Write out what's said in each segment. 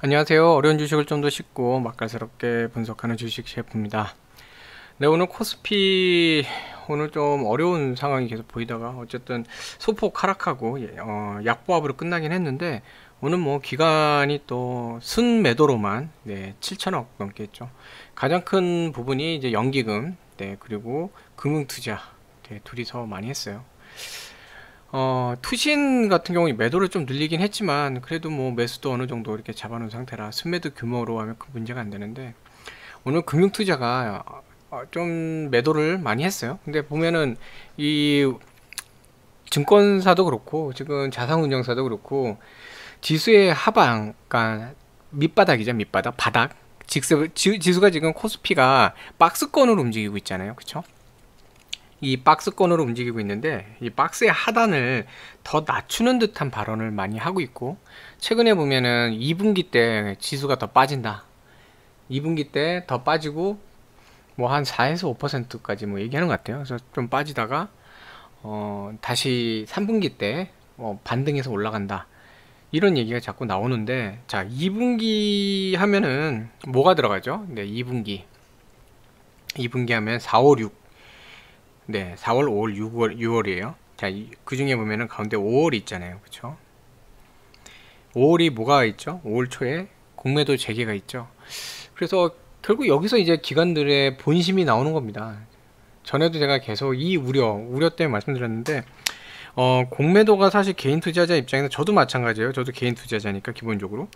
안녕하세요. 어려운 주식을 좀 더 쉽고 맛깔스럽게 분석하는 주식 셰프입니다. 네, 오늘 코스피 오늘 좀 어려운 상황이 계속 보이다가 어쨌든 소폭 하락하고 약보합으로 끝나긴 했는데 오늘 뭐 기간이 또 순매도로만 7천억 넘게 했죠. 가장 큰 부분이 이제 연기금, 그리고 금융투자, 둘이서 많이 했어요. 투신 같은 경우에 매도를 좀 늘리긴 했지만 그래도 뭐 매수도 어느 정도 이렇게 잡아놓은 상태라 순매도 규모로 하면 큰 문제가 안 되는데 오늘 금융투자가 좀 매도를 많이 했어요. 근데 보면은 이 증권사도 그렇고 지금 자산운용사도 그렇고 지수의 하방, 그러니까 밑바닥이죠. 밑바닥, 바닥. 지수가 지금 코스피가 박스권으로 움직이고 있잖아요. 그쵸? 이 박스권으로 움직이고 있는데 이 박스의 하단을 더 낮추는 듯한 발언을 많이 하고 있고, 최근에 보면은 2분기 때 지수가 더 빠진다, 2분기 때 더 빠지고 뭐 한 4에서 5%까지 뭐 얘기하는 것 같아요. 그래서 좀 빠지다가 다시 3분기 때 반등해서 올라간다, 이런 얘기가 자꾸 나오는데, 자, 2분기 하면은 뭐가 들어가죠? 네, 2분기 하면 4, 5, 6, 4월, 5월, 6월이에요. 자, 그 중에 보면은 가운데 5월이 있잖아요. 그쵸? 5월이 뭐가 있죠? 5월 초에 공매도 재개가 있죠. 그래서 결국 여기서 이제 기관들의 본심이 나오는 겁니다. 전에도 제가 계속 이 우려 때문에 말씀드렸는데, 공매도가 사실 개인 투자자 입장에서 저도 마찬가지예요. 저도 개인 투자자니까 기본적으로.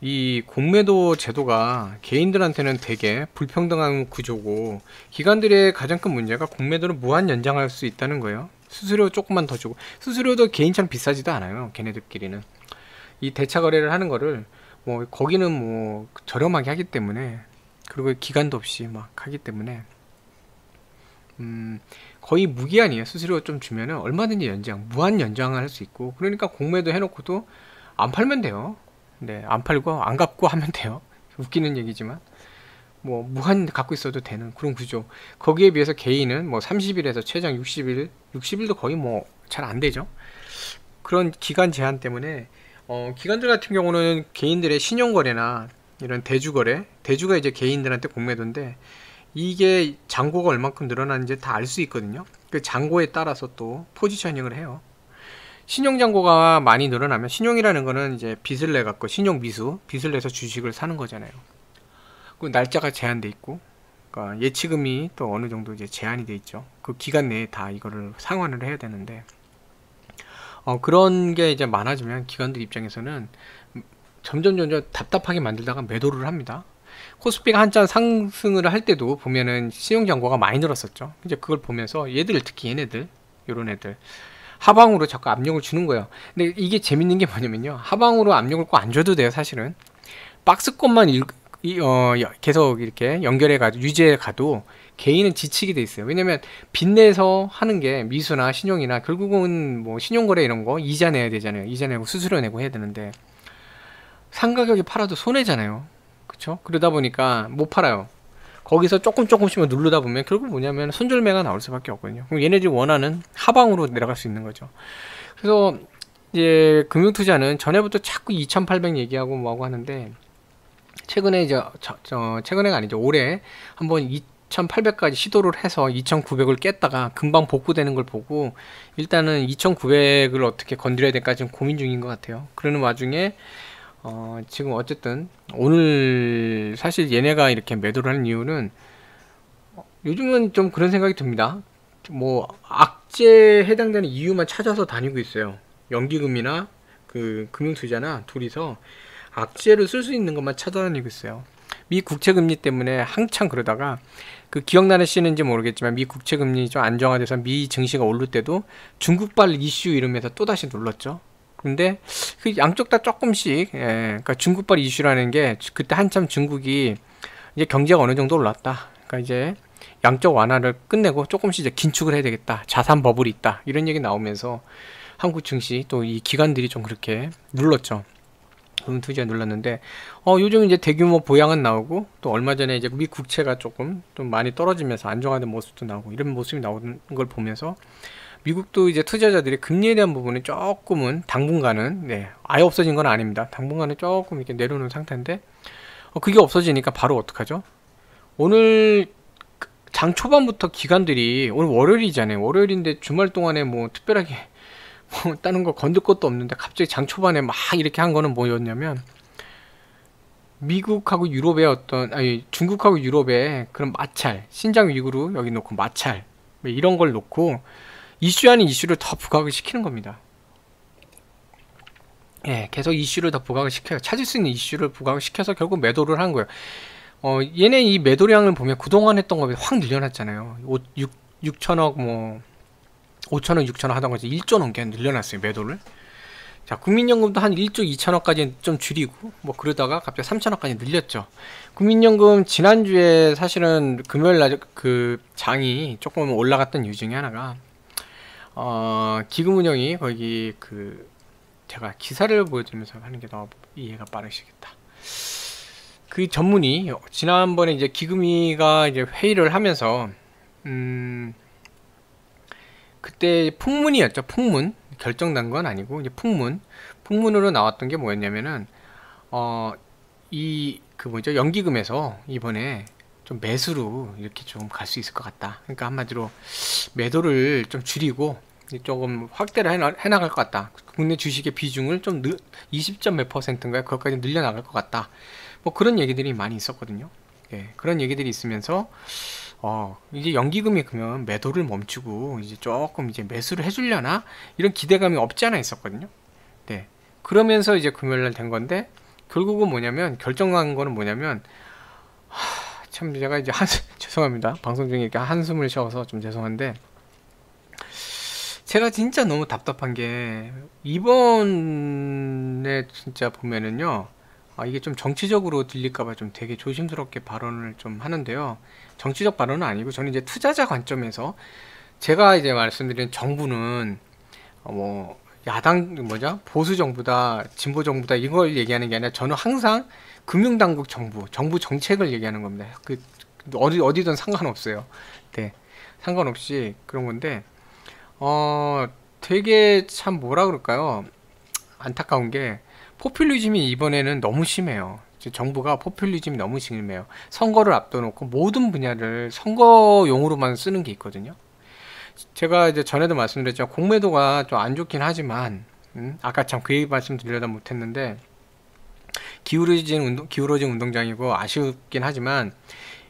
이 공매도 제도가 개인들한테는 되게 불평등한 구조고, 기관들의 가장 큰 문제가 공매도를 무한 연장할 수 있다는 거예요. 수수료 조금만 더 주고, 수수료도 개인처럼 비싸지도 않아요. 걔네들끼리는 이 대차 거래를 하는 거를 뭐 거기는 뭐 저렴하게 하기 때문에, 그리고 기간도 없이 막 하기 때문에 거의 무기한이에요. 수수료 좀 주면은 얼마든지 무한 연장을 할 수 있고, 그러니까 공매도 해놓고도 안 팔면 돼요. 네, 안 팔고 안 갚고 하면 돼요. 웃기는 얘기지만 뭐 무한 갖고 있어도 되는 그런 구조. 거기에 비해서 개인은 뭐 30일에서 최장 60일, 60일도 거의 뭐 잘 안 되죠. 그런 기간 제한 때문에 기관들 같은 경우는 개인들의 신용거래나 이런 대주거래, 대주가 이제 개인들한테 공매도인데, 이게 잔고가 얼만큼 늘어나는지 다 알 수 있거든요. 그 잔고에 따라서 또 포지셔닝을 해요. 신용잔고가 많이 늘어나면, 신용이라는 거는 이제 빚을 내 갖고 빚을 내서 주식을 사는 거잖아요. 그 날짜가 제한돼 있고, 그러니까 예치금이 또 어느 정도 이제 제한이 돼 있죠. 그 기간 내에 다 이거를 상환을 해야 되는데, 그런 게 이제 많아지면 기관들 입장에서는 점점 답답하게 만들다가 매도를 합니다. 코스피가 한참 상승을 할 때도 보면은 신용잔고가 많이 늘었었죠. 이제 그걸 보면서 얘들, 특히 얘네들, 요런 애들 하방으로 자꾸 압력을 주는 거예요. 근데 이게 재밌는 게 뭐냐면요, 하방으로 압력을 꼭 안 줘도 돼요. 사실은 박스권만 계속 이렇게 연결해 가지고 유지해 가도 개인은 지치게 돼 있어요. 왜냐면 빚내서 하는 게 미수나 신용이나, 결국은 뭐 신용거래 이런 거 이자 내야 되잖아요. 이자 내고 수수료 내고 해야 되는데 상가격이 팔아도 손해잖아요. 그쵸? 그러다 보니까 못 팔아요. 거기서 조금씩만 누르다 보면 결국 뭐냐면 손절매가 나올 수밖에 없거든요. 그럼 얘네들이 원하는 하방으로 내려갈 수 있는 거죠. 그래서 이제 금융투자는 전에부터 자꾸 2,800 얘기하고 뭐하고 하는데, 최근에 이제 최근에가 아니죠, 올해 한번 2,800까지 시도를 해서 2,900을 깼다가 금방 복구되는 걸 보고, 일단은 2,900을 어떻게 건드려야 될까 지금 고민 중인 것 같아요. 그러는 와중에 지금 어쨌든 오늘 사실 얘네가 이렇게 매도를 하는 이유는, 요즘은 좀 그런 생각이 듭니다. 뭐 악재에 해당되는 이유만 찾아서 다니고 있어요. 연기금이나 그 금융투자나 둘이서 악재를 쓸 수 있는 것만 찾아다니고 있어요. 미 국채금리 때문에 한창 그러다가, 그 기억나시는지 모르겠지만 미 국채금리 좀 안정화돼서 미 증시가 오를 때도 중국발 이슈 이러면서 또다시 눌렀죠. 근데 그 양쪽 다 조금씩, 그러니까 중국발 이슈라는 게 그때 한참 중국이 이제 경제가 어느 정도 올랐다, 그러니까 이제 양적 완화를 끝내고 조금씩 이제 긴축을 해야 되겠다, 자산 버블이 있다, 이런 얘기 나오면서 한국 증시 또 이 기관들이 좀 그렇게 눌렀죠. 투자에 눌렀는데, 요즘 이제 대규모 보양은 나오고, 또 얼마 전에 이제 미 국채가 조금 좀 많이 떨어지면서 안정화된 모습도 나오고, 이런 모습이 나오는 걸 보면서 미국도 이제 투자자들이 금리에 대한 부분은 조금은 당분간은 아예 없어진 건 아닙니다. 당분간은 조금 이렇게 내려놓은 상태인데 그게 없어지니까 바로 어떡하죠? 오늘 장 초반부터 기관들이 오늘 월요일이잖아요. 월요일인데 주말 동안에 뭐 특별하게 뭐 다른 거 건들 것도 없는데 갑자기 장 초반에 막 이렇게 한 거는 뭐였냐면 미국하고 유럽의 중국하고 유럽의 그런 마찰, 신장 위구르 여기 놓고 마찰 이런 걸 놓고 이슈 아닌 이슈를 더 부각을 시키는 겁니다. 계속 이슈를 더 부각을 시켜요. 찾을 수 있는 이슈를 부각을 시켜서 결국 매도를 한 거예요. 얘네 이 매도량을 보면 그동안 했던 거에 확 늘려놨잖아요. 6천억 뭐 5천억 6천억 하던 거지 1조 넘게 늘려놨어요, 매도를. 자, 국민연금도 한 1조 2천억까지 좀 줄이고 뭐 그러다가 갑자기 3천억까지 늘렸죠. 국민연금 지난주에 사실은 금요일 날 그 장이 조금 올라갔던 이유 중에 하나가 기금운용이 거기 제가 기사를 보여드리면서 하는 게 더 이해가 빠르시겠다. 그 전문이 지난번에 이제 기금위가 이제 회의를 하면서 그때 풍문이었죠. 풍문 결정난 건 아니고 이제 풍문으로 나왔던 게 뭐였냐면은 연기금에서 이번에 좀 매수로 이렇게 좀 갈 수 있을 것 같다. 그러니까 한마디로 매도를 좀 줄이고 조금 확대를 해나갈 것 같다. 국내 주식의 비중을 좀 20점 몇 %인가요? 그것까지 늘려나갈 것 같다. 뭐 그런 얘기들이 많이 있었거든요. 그런 얘기들이 있으면서 이제 연기금이 그러면 매도를 멈추고 이제 조금 이제 매수를 해주려나 이런 기대감이 없지 않아 있었거든요. 그러면서 이제 금요일날 된 건데 결국은 뭐냐면 결정난 거는 뭐냐면 참 제가 이제 죄송합니다. 방송 중에 이렇게 한숨을 쉬어서 좀 죄송한데 제가 진짜 너무 답답한 게 이번에 진짜 보면은요. 이게 좀 정치적으로 들릴까봐 좀 되게 조심스럽게 발언을 좀 하는데요. 정치적 발언은 아니고 저는 이제 투자자 관점에서 제가 이제 말씀드린 정부는 뭐 야당 보수 정부다, 진보 정부다 이걸 얘기하는 게 아니라 저는 항상 금융당국 정부 정책을 얘기하는 겁니다. 어디든 상관없어요. 상관없이 그런 건데 되게 참 뭐라 그럴까요? 안타까운 게 포퓰리즘이 이번에는 너무 심해요. 정부가 포퓰리즘이 너무 심해요. 선거를 앞둬놓고 모든 분야를 선거용으로만 쓰는 게 있거든요. 제가 이제 전에도 말씀드렸지만 공매도가 좀 안 좋긴 하지만 아까 참 그 얘기 말씀드리려다 못했는데 기울어진 운동장이고 아쉽긴 하지만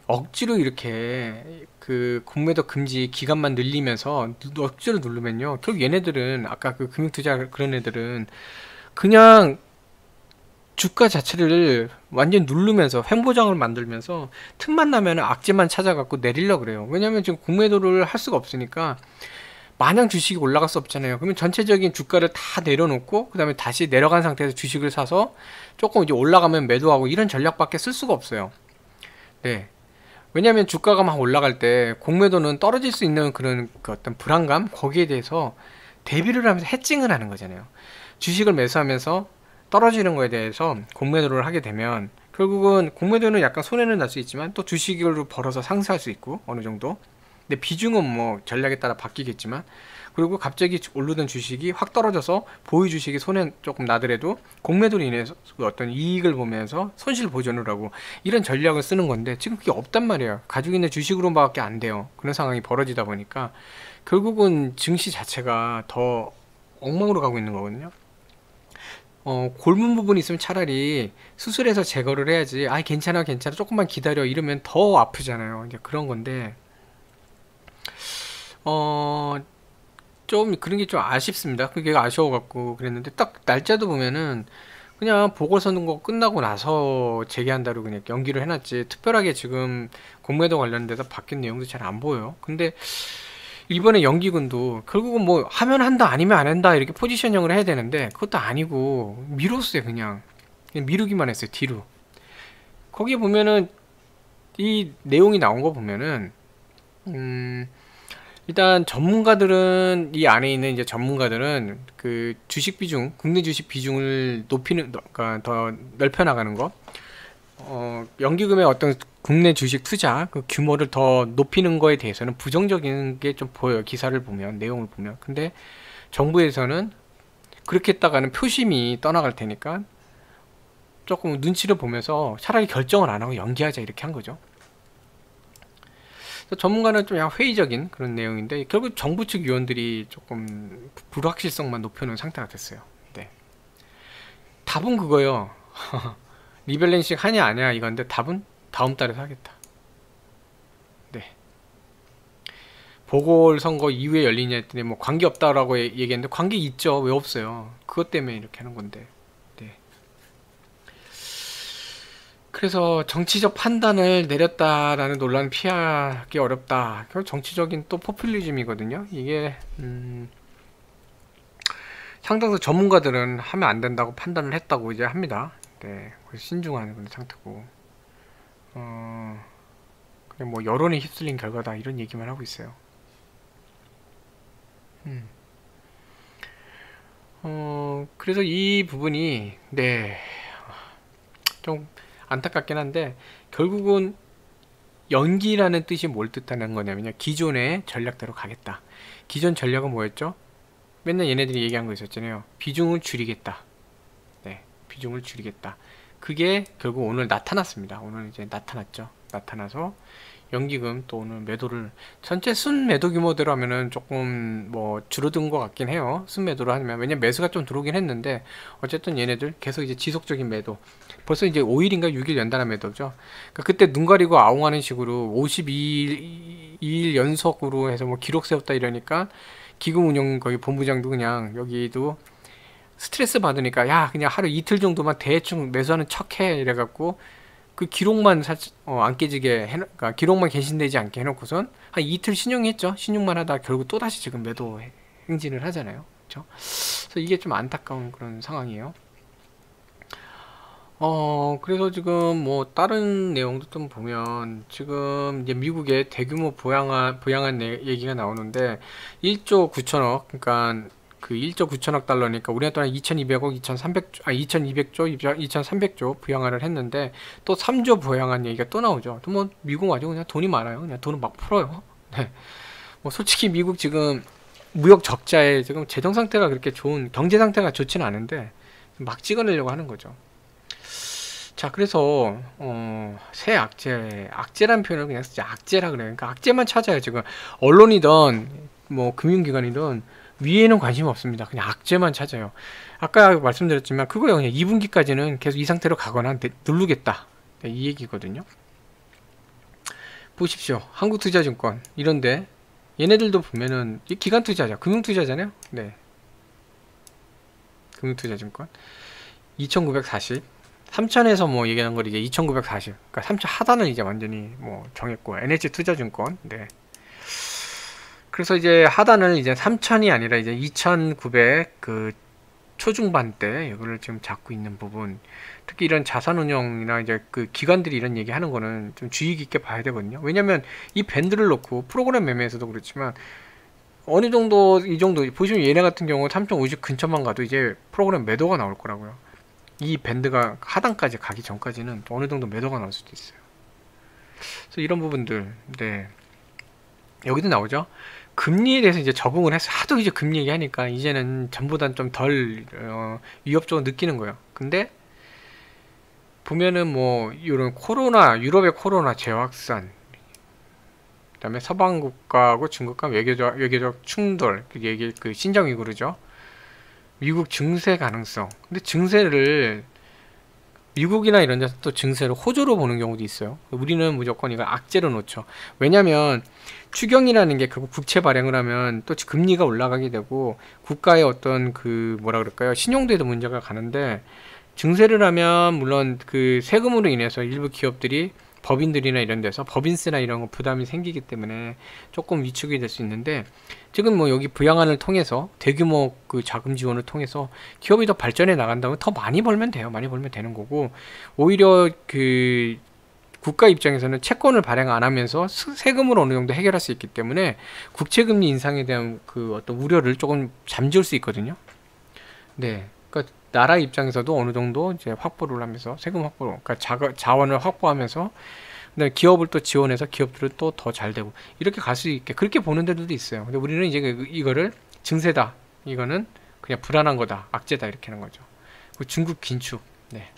억지로 이렇게 그 공매도 금지 기간만 늘리면서 억지로 누르면요. 결국 얘네들은 아까 그 금융투자 그런 애들은 그냥 주가 자체를 완전 누르면서 횡보장을 만들면서 틈만 나면 악재만 찾아갖고 내리려고 그래요. 왜냐면 지금 공매도를 할 수가 없으니까 마냥 주식이 올라갈 수 없잖아요. 그러면 전체적인 주가를 다 내려놓고 그 다음에 다시 내려간 상태에서 주식을 사서 조금 이제 올라가면 매도하고 이런 전략밖에 쓸 수가 없어요. 왜냐면 주가가 막 올라갈 때 공매도는 떨어질 수 있는 그런 어떤 불안감 거기에 대해서 대비를 하면서 해칭을 하는 거잖아요. 주식을 매수하면서 떨어지는 거에 대해서 공매도를 하게 되면 결국은 공매도는 약간 손해는 날 수 있지만 또 주식으로 벌어서 상승할 수 있고 어느 정도. 근데 비중은 뭐 전략에 따라 바뀌겠지만 그리고 갑자기 오르던 주식이 확 떨어져서 보유 주식이 손해 조금 나더라도 공매도로 인해서 어떤 이익을 보면서 손실 보전을 하고 이런 전략을 쓰는 건데 지금 그게 없단 말이에요. 가지고 있는 주식으로밖에 안 돼요. 그런 상황이 벌어지다 보니까 결국은 증시 자체가 더 엉망으로 가고 있는 거거든요. 골문 부분이 있으면 차라리 수술해서 제거를 해야지. 괜찮아 조금만 기다려 이러면 더 아프잖아요. 이제 그런 건데 좀 그런 게 좀 아쉽습니다. 그게 아쉬워갖고 그랬는데 딱 날짜도 보면은 그냥 보궐선거 끝나고 나서 재개한다고 그냥 연기를 해놨지 특별하게 지금 공매도 관련돼서 바뀐 내용도 잘 안 보여요. 근데 이번에 연기군도 결국은 뭐 하면 한다 아니면 안 한다 이렇게 포지션형을 해야 되는데 그것도 아니고 미뤘어요. 그냥 미루기만 했어요. 뒤로. 거기에 보면은 이 내용이 나온 거 보면은 일단 전문가들은 이 안에 있는 이제 전문가들은 그 주식 비중 국내 주식 비중을 높이는 그러니까 더 넓혀 나가는 거 연기금의 어떤 국내 주식 투자 그 규모를 더 높이는 거에 대해서는 부정적인 게 좀 보여요. 기사를 보면, 내용을 보면. 근데 정부에서는 그렇게 했다가는 표심이 떠나갈 테니까 조금 눈치를 보면서 차라리 결정을 안 하고 연기하자 이렇게 한 거죠. 전문가는 좀 약간 회의적인 그런 내용인데 결국 정부 측 위원들이 조금 불확실성만 높여놓은 상태가 됐어요. 네. 답은 그거예요. 리밸런싱 하냐 안 하냐 이건데 답은 다음 달에 하겠다. 네. 보궐선거 이후에 열리냐 했더니 뭐 관계 없다라고 얘기했는데 관계 있죠. 왜 없어요. 그것 때문에 이렇게 하는 건데. 네. 그래서 정치적 판단을 내렸다라는 논란을 피하기 어렵다. 결국 정치적인 또 포퓰리즘이거든요. 이게 상당수 전문가들은 하면 안 된다고 판단을 했다고 이제 합니다. 네, 그래서 신중한 그런 상태고, 그냥 뭐 여론에 휩쓸린 결과다 이런 얘기만 하고 있어요. 그래서 이 부분이 네, 좀 안타깝긴 한데 결국은 연기라는 뜻이 뭘 뜻하는 거냐면요. 기존의 전략대로 가겠다. 기존 전략은 뭐였죠? 맨날 얘네들이 얘기한 거 있었잖아요. 비중을 줄이겠다. 네, 비중을 줄이겠다. 그게 결국 오늘 나타났습니다. 오늘 이제 나타났죠. 나타나서 연기금 또 오늘 매도를 전체 순 매도 규모대로 하면은 조금 뭐 줄어든 것 같긴 해요. 순 매도로 하면 왜냐면 매수가 좀 들어오긴 했는데 어쨌든 얘네들 계속 이제 지속적인 매도. 벌써 이제 5일인가 6일 연달아 매도죠. 그러니까 그때 눈 가리고 아웅하는 식으로 52일 연속으로 해서 뭐 기록 세웠다 이러니까 기금운용 거기 본부장도 그냥 여기도 스트레스 받으니까 야 그냥 하루 이틀 정도만 대충 매수하는 척해 이래갖고 그 기록만 안 깨지게 그러니까 기록만 갱신되지 않게 해놓고선 한 이틀 신용했죠. 신용만 하다 결국 또다시 지금 매도 행진을 하잖아요. 그렇죠? 그래서 이게 좀 안타까운 그런 상황이에요. 그래서 지금 뭐 다른 내용도 좀 보면 지금 이제 미국의 대규모 부양한 얘기가 나오는데 1조 9천억 그러니까 그 1조 9천억 달러니까 우리나라 동안 2200억 2200조 2300조 부양화를 했는데 또 3조 부양한 얘기가 또 나오죠. 또 뭐 미국 아주 그냥 돈이 많아요. 그냥 돈을 막 풀어요. 네. 뭐 솔직히 미국 지금 무역 적자에 지금 재정 상태가 그렇게 좋은 경제 상태가 좋지는 않은데 막 찍어내려고 하는 거죠. 자, 그래서 새 악재란 표현을 그냥 진짜 악재라 그래요. 그러니까 악재만 찾아요. 지금 언론이든 뭐 금융기관이든 위에는 관심 없습니다. 그냥 악재만 찾아요. 아까 말씀드렸지만 그거요. 그냥 2분기까지는 계속 이 상태로 가거나 누르겠다. 네, 이 얘기거든요. 보십시오. 한국투자증권 이런데 얘네들도 보면은 이 기관투자자, 금융투자잖아요. 네, 금융투자증권 2940 3천에서 뭐 얘기하는 걸 이제 2940 그러니까 3천 하단을 이제 완전히 뭐 정했고 NH투자증권 네. 그래서 이제 하단을 이제 3천이 아니라 이제 2,900 그 초중반대 이거를 지금 잡고 있는 부분 특히 이런 자산운용이나 이제 그 기관들이 이런 얘기 하는 거는 좀 주의 깊게 봐야 되거든요. 왜냐면 이 밴드를 놓고 프로그램 매매에서도 그렇지만 어느 정도 이 정도 보시면 얘네 같은 경우 3.50 근처만 가도 이제 프로그램 매도가 나올 거라고요. 이 밴드가 하단까지 가기 전까지는 어느 정도 매도가 나올 수도 있어요. 그래서 이런 부분들, 네. 여기도 나오죠. 금리에 대해서 이제 적응을 해서 하도 이제 금리 얘기하니까 이제는 전보단 좀 덜 위협적으로 느끼는 거예요. 근데 보면은 뭐 이런 코로나, 유럽의 코로나 재확산, 그다음에 서방 국가하고 중국 간 외교적 충돌, 그 신장 위구르죠. 미국 증세 가능성. 근데 증세를 미국이나 이런 데서 또 증세를 호조로 보는 경우도 있어요. 우리는 무조건 이걸 악재로 놓죠. 왜냐면 추경이라는 게 결국 국채 발행을 하면 또 금리가 올라가게 되고 국가의 어떤 그 뭐라 그럴까요? 신용도에도 문제가 가는데 증세를 하면 물론 그 세금으로 인해서 일부 기업들이 법인들이나 이런 데서 법인세나 이런 거 부담이 생기기 때문에 조금 위축이 될 수 있는데 지금 뭐 여기 부양안을 통해서 대규모 그 자금 지원을 통해서 기업이 더 발전해 나간다면 더 많이 벌면 돼요. 많이 벌면 되는 거고 오히려 그 국가 입장에서는 채권을 발행 안 하면서 세금으로 어느 정도 해결할 수 있기 때문에 국채금리 인상에 대한 그 어떤 우려를 조금 잠재울 수 있거든요. 네. 그러니까 나라 입장에서도 어느 정도 이제 확보를 하면서 세금 확보, 그러니까 자원을 확보하면서 그다음에 기업을 또 지원해서 기업들은 또 더 잘 되고 이렇게 갈 수 있게 그렇게 보는 데들도 있어요. 근데 우리는 이제 이거를 증세다, 이거는 그냥 불안한 거다, 악재다 이렇게 하는 거죠. 그 중국 긴축. 네.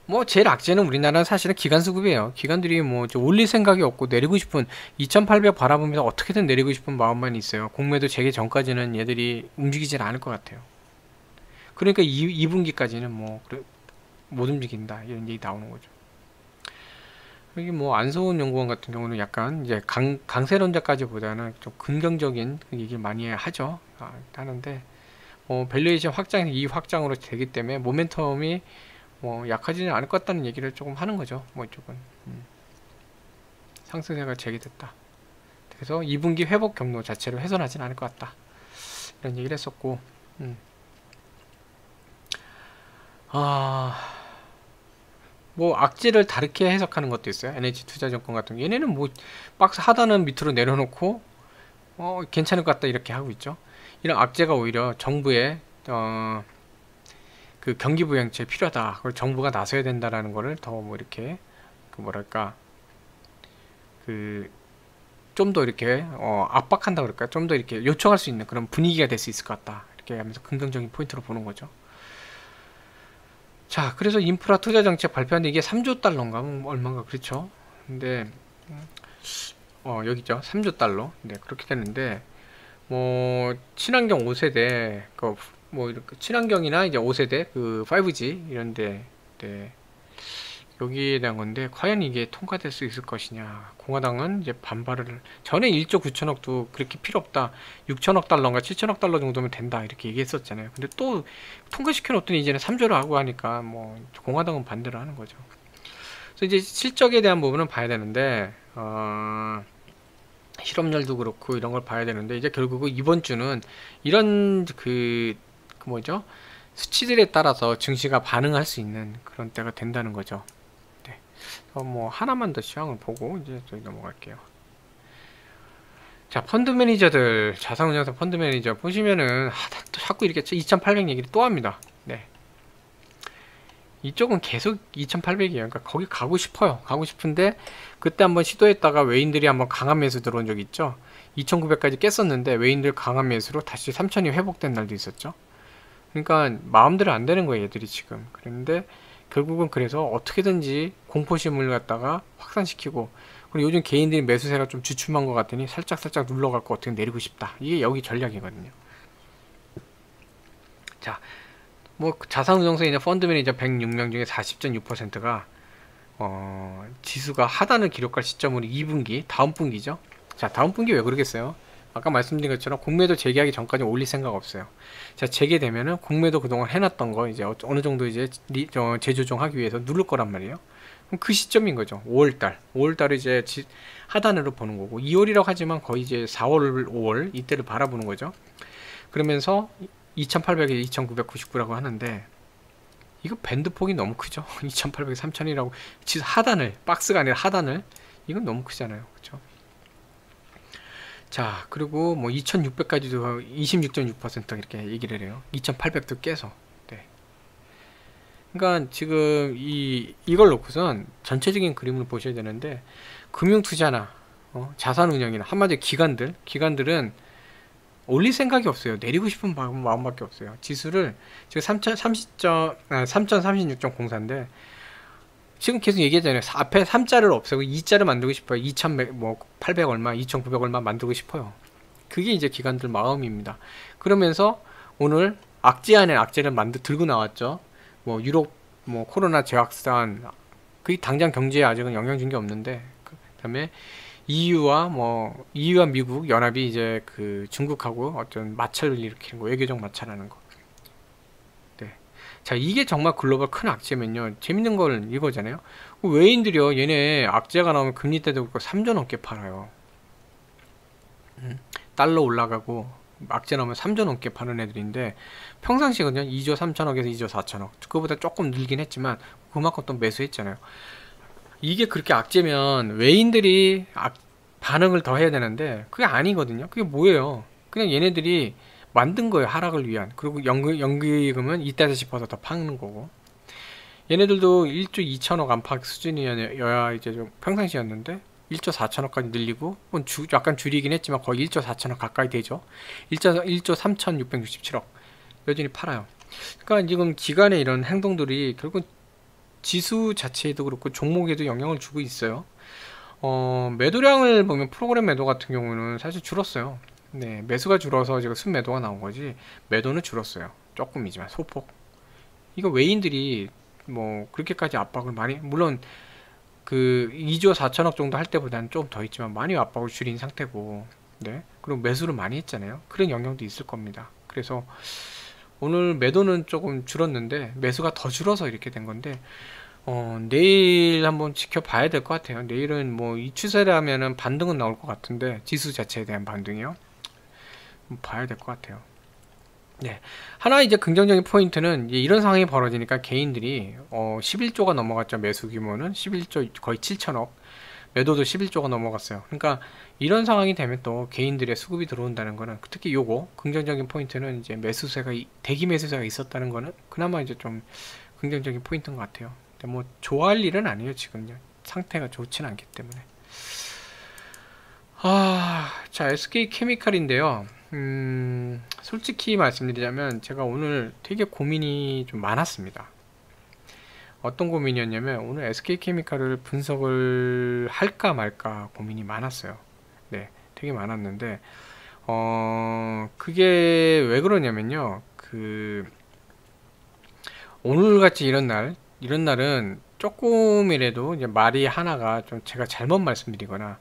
뭐 제일 악재는 우리나라는 사실은 기관 수급이에요. 기관들이 뭐 올릴 생각이 없고 내리고 싶은 2800 바라보면서 어떻게든 내리고 싶은 마음만 있어요. 공매도 재개 전까지는 얘들이 움직이질 않을 것 같아요. 그러니까 2분기까지는 뭐 못 움직인다 이런 얘기 나오는 거죠. 여기 뭐 안소은 연구원 같은 경우는 약간 이제 강세론자까지보다는 좀 긍정적인 얘기를 많이 하죠. 하는데 밸류에이션 확장이 이 확장으로 되기 때문에 모멘텀이 뭐 약하지는 않을 것 같다는 얘기를 조금 하는 거죠. 뭐 이쪽은 상승세가 재개됐다. 그래서 2분기 회복 경로 자체를 훼손하지는 않을 것 같다. 이런 얘기를 했었고, 뭐 악재를 다르게 해석하는 것도 있어요. NH투자증권 같은 거. 얘네는 뭐 박스 하단은 밑으로 내려놓고 괜찮을 것 같다 이렇게 하고 있죠. 이런 악재가 오히려 정부의 그 경기부양책 필요하다. 그걸 정부가 나서야 된다라는 거를 더 뭐 이렇게 그 뭐랄까 그 좀 더 이렇게 압박한다 그럴까, 좀 더 이렇게 요청할 수 있는 그런 분위기가 될 수 있을 것 같다. 이렇게 하면서 긍정적인 포인트로 보는 거죠. 자, 그래서 인프라 투자 정책 발표하는데 이게 3조 달러인가 뭐 얼마인가 그렇죠. 근데 여기죠. 3조 달러. 네, 그렇게 되는데 뭐 친환경 5세대 뭐 이렇게 친환경이나 이제 5세대 그 5G 이런데 네, 여기에 대한 건데 과연 이게 통과될 수 있을 것이냐. 공화당은 이제 반발을, 전에 1조 9천억도 그렇게 필요 없다, 6천억 달러인가 7천억 달러 정도면 된다 이렇게 얘기했었잖아요. 근데 또 통과시켜 놓더니 이제는 3조를 하고 하니까 뭐 공화당은 반대를 하는 거죠. 그래서 이제 실적에 대한 부분은 봐야 되는데 실업률도 그렇고 이런 걸 봐야 되는데 이제 결국은 이번 주는 이런 그 뭐죠, 수치들에 따라서 증시가 반응할 수 있는 그런 때가 된다는 거죠. 네. 뭐 하나만 더 시황을 보고 이제 저희 넘어갈게요. 자, 펀드 매니저들, 자산운용사 펀드 매니저 보시면은 또 자꾸 이렇게 2800 얘기를 또 합니다. 네. 이쪽은 계속 2800이에요. 그러니까 거기 가고 싶어요. 가고 싶은데 그때 한번 시도했다가 외인들이 한번 강한 매수 들어온 적이 있죠. 2900까지 깼었는데 외인들 강한 매수로 다시 3000이 회복된 날도 있었죠. 그러니까 마음대로 안 되는 거예요, 얘들이 지금. 그런데 결국은 그래서 어떻게든지 공포심을 갖다가 확산시키고, 그리고 요즘 개인들이 매수세가 좀 주춤한 것 같으니 살짝 눌러갖고 어떻게 내리고 싶다. 이게 여기 전략이거든요. 자, 뭐 자산운용사 이제 펀드 매니저 106명 중에 40.6%가 지수가 하단을 기록할 시점으로 2분기, 다음 분기죠. 자, 다음 분기 왜 그러겠어요? 아까 말씀드린 것처럼 공매도 재개하기 전까지 올릴 생각 없어요. 자, 재개되면은 공매도 그동안 해놨던 거 이제 어느 정도 이제 재조정하기 위해서 누를 거란 말이에요. 그럼 그 시점인 거죠. 5월달 이제 하단으로 보는 거고, 2월이라고 하지만 거의 이제 4월, 5월 이때를 바라보는 거죠. 그러면서 2800에 2999라고 하는데 이거 밴드폭이 너무 크죠. 2800, 3000이라고 하단을, 박스가 아니라 하단을, 이건 너무 크잖아요. 그렇죠? 자, 그리고 뭐 2600까지도 26.6% 이렇게 얘기를 해요. 2800도 깨서. 네. 그러니까 지금 이걸 놓고선 전체적인 그림을 보셔야 되는데, 금융투자나 자산운용이나 한마디로 기관들은 올릴 생각이 없어요. 내리고 싶은 마음밖에 없어요. 지수를 지금 3036.04인데 지금 계속 얘기했잖아요. 앞에 3자를 없애고 2자를 만들고 싶어요. 2800 얼마, 2900 얼마 만들고 싶어요. 그게 이제 기관들 마음입니다. 그러면서 오늘 악재 안에 악재를 들고 나왔죠. 뭐 유럽 뭐 코로나 재확산, 그게 당장 경제에 아직은 영향 준 게 없는데, 그다음에 EU와 미국 연합이 이제 그 중국하고 어떤 마찰을 일으키는 거, 외교적 마찰하는 거. 네. 자, 이게 정말 글로벌 큰 악재면요. 재밌는 걸 이거잖아요. 외인들이요, 얘네 악재가 나오면 금리 때도 그렇고 3조 넘게 팔아요. 달러 올라가고 악재 나오면 3조 넘게 파는 애들인데, 평상시거든요. 2조 3천억에서 2조 4천억. 그거보다 조금 늘긴 했지만 그만큼 또 매수했잖아요. 이게 그렇게 악재면 외인들이 반응을 더 해야 되는데 그게 아니거든요. 그게 뭐예요? 그냥 얘네들이 만든 거예요, 하락을 위한. 그리고 연기금은 이때다 싶어서 더 파는 거고. 얘네들도 1조 2천억 안팎 수준이어야 이제 좀 평상시였는데 1조 4천억까지 늘리고 약간 줄이긴 했지만 거의 1조 4천억 가까이 되죠. 1조 3,667억 여전히 팔아요. 그러니까 지금 기관의 이런 행동들이 결국 지수 자체에도 그렇고 종목에도 영향을 주고 있어요. 매도량을 보면 프로그램 매도 같은 경우는 사실 줄었어요. 네, 매수가 줄어서 지금 순매도가 나온 거지 매도는 줄었어요. 조금이지만 소폭. 이거 외인들이 뭐 그렇게까지 압박을 많이, 물론 그 2조 4천억 정도 할 때보다는 좀 더 있지만 많이 압박을 줄인 상태고, 네, 그리고 매수를 많이 했잖아요. 그런 영향도 있을 겁니다. 그래서 오늘 매도는 조금 줄었는데 매수가 더 줄어서 이렇게 된 건데, 내일 한번 지켜봐야 될 것 같아요. 내일은 뭐 이 추세라면은 반등은 나올 것 같은데, 지수 자체에 대한 반등이요. 봐야 될 것 같아요. 네. 하나 이제 긍정적인 포인트는 이제 이런 상황이 벌어지니까 개인들이 11조가 넘어갔죠. 매수 규모는 11조 거의 7천억. 매도도 11조가 넘어갔어요. 그러니까 이런 상황이 되면 또 개인들의 수급이 들어온다는 거는, 특히 요거 긍정적인 포인트는 이제 매수세가 대기 매수세가 있었다는 거는 그나마 이제 좀 긍정적인 포인트인 것 같아요. 근데 뭐 좋아할 일은 아니에요. 지금요. 상태가 좋지는 않기 때문에. 자, SK 케미칼인데요. 솔직히 말씀드리자면 제가 오늘 되게 고민이 좀 많았습니다. 어떤 고민이었냐면 오늘 SK케미칼을 분석을 할까 말까 고민이 많았어요. 네, 되게 많았는데 그게 왜 그러냐면요. 오늘같이 이런 날은 조금이라도 이제 말이 하나가 좀 제가 잘못 말씀드리거나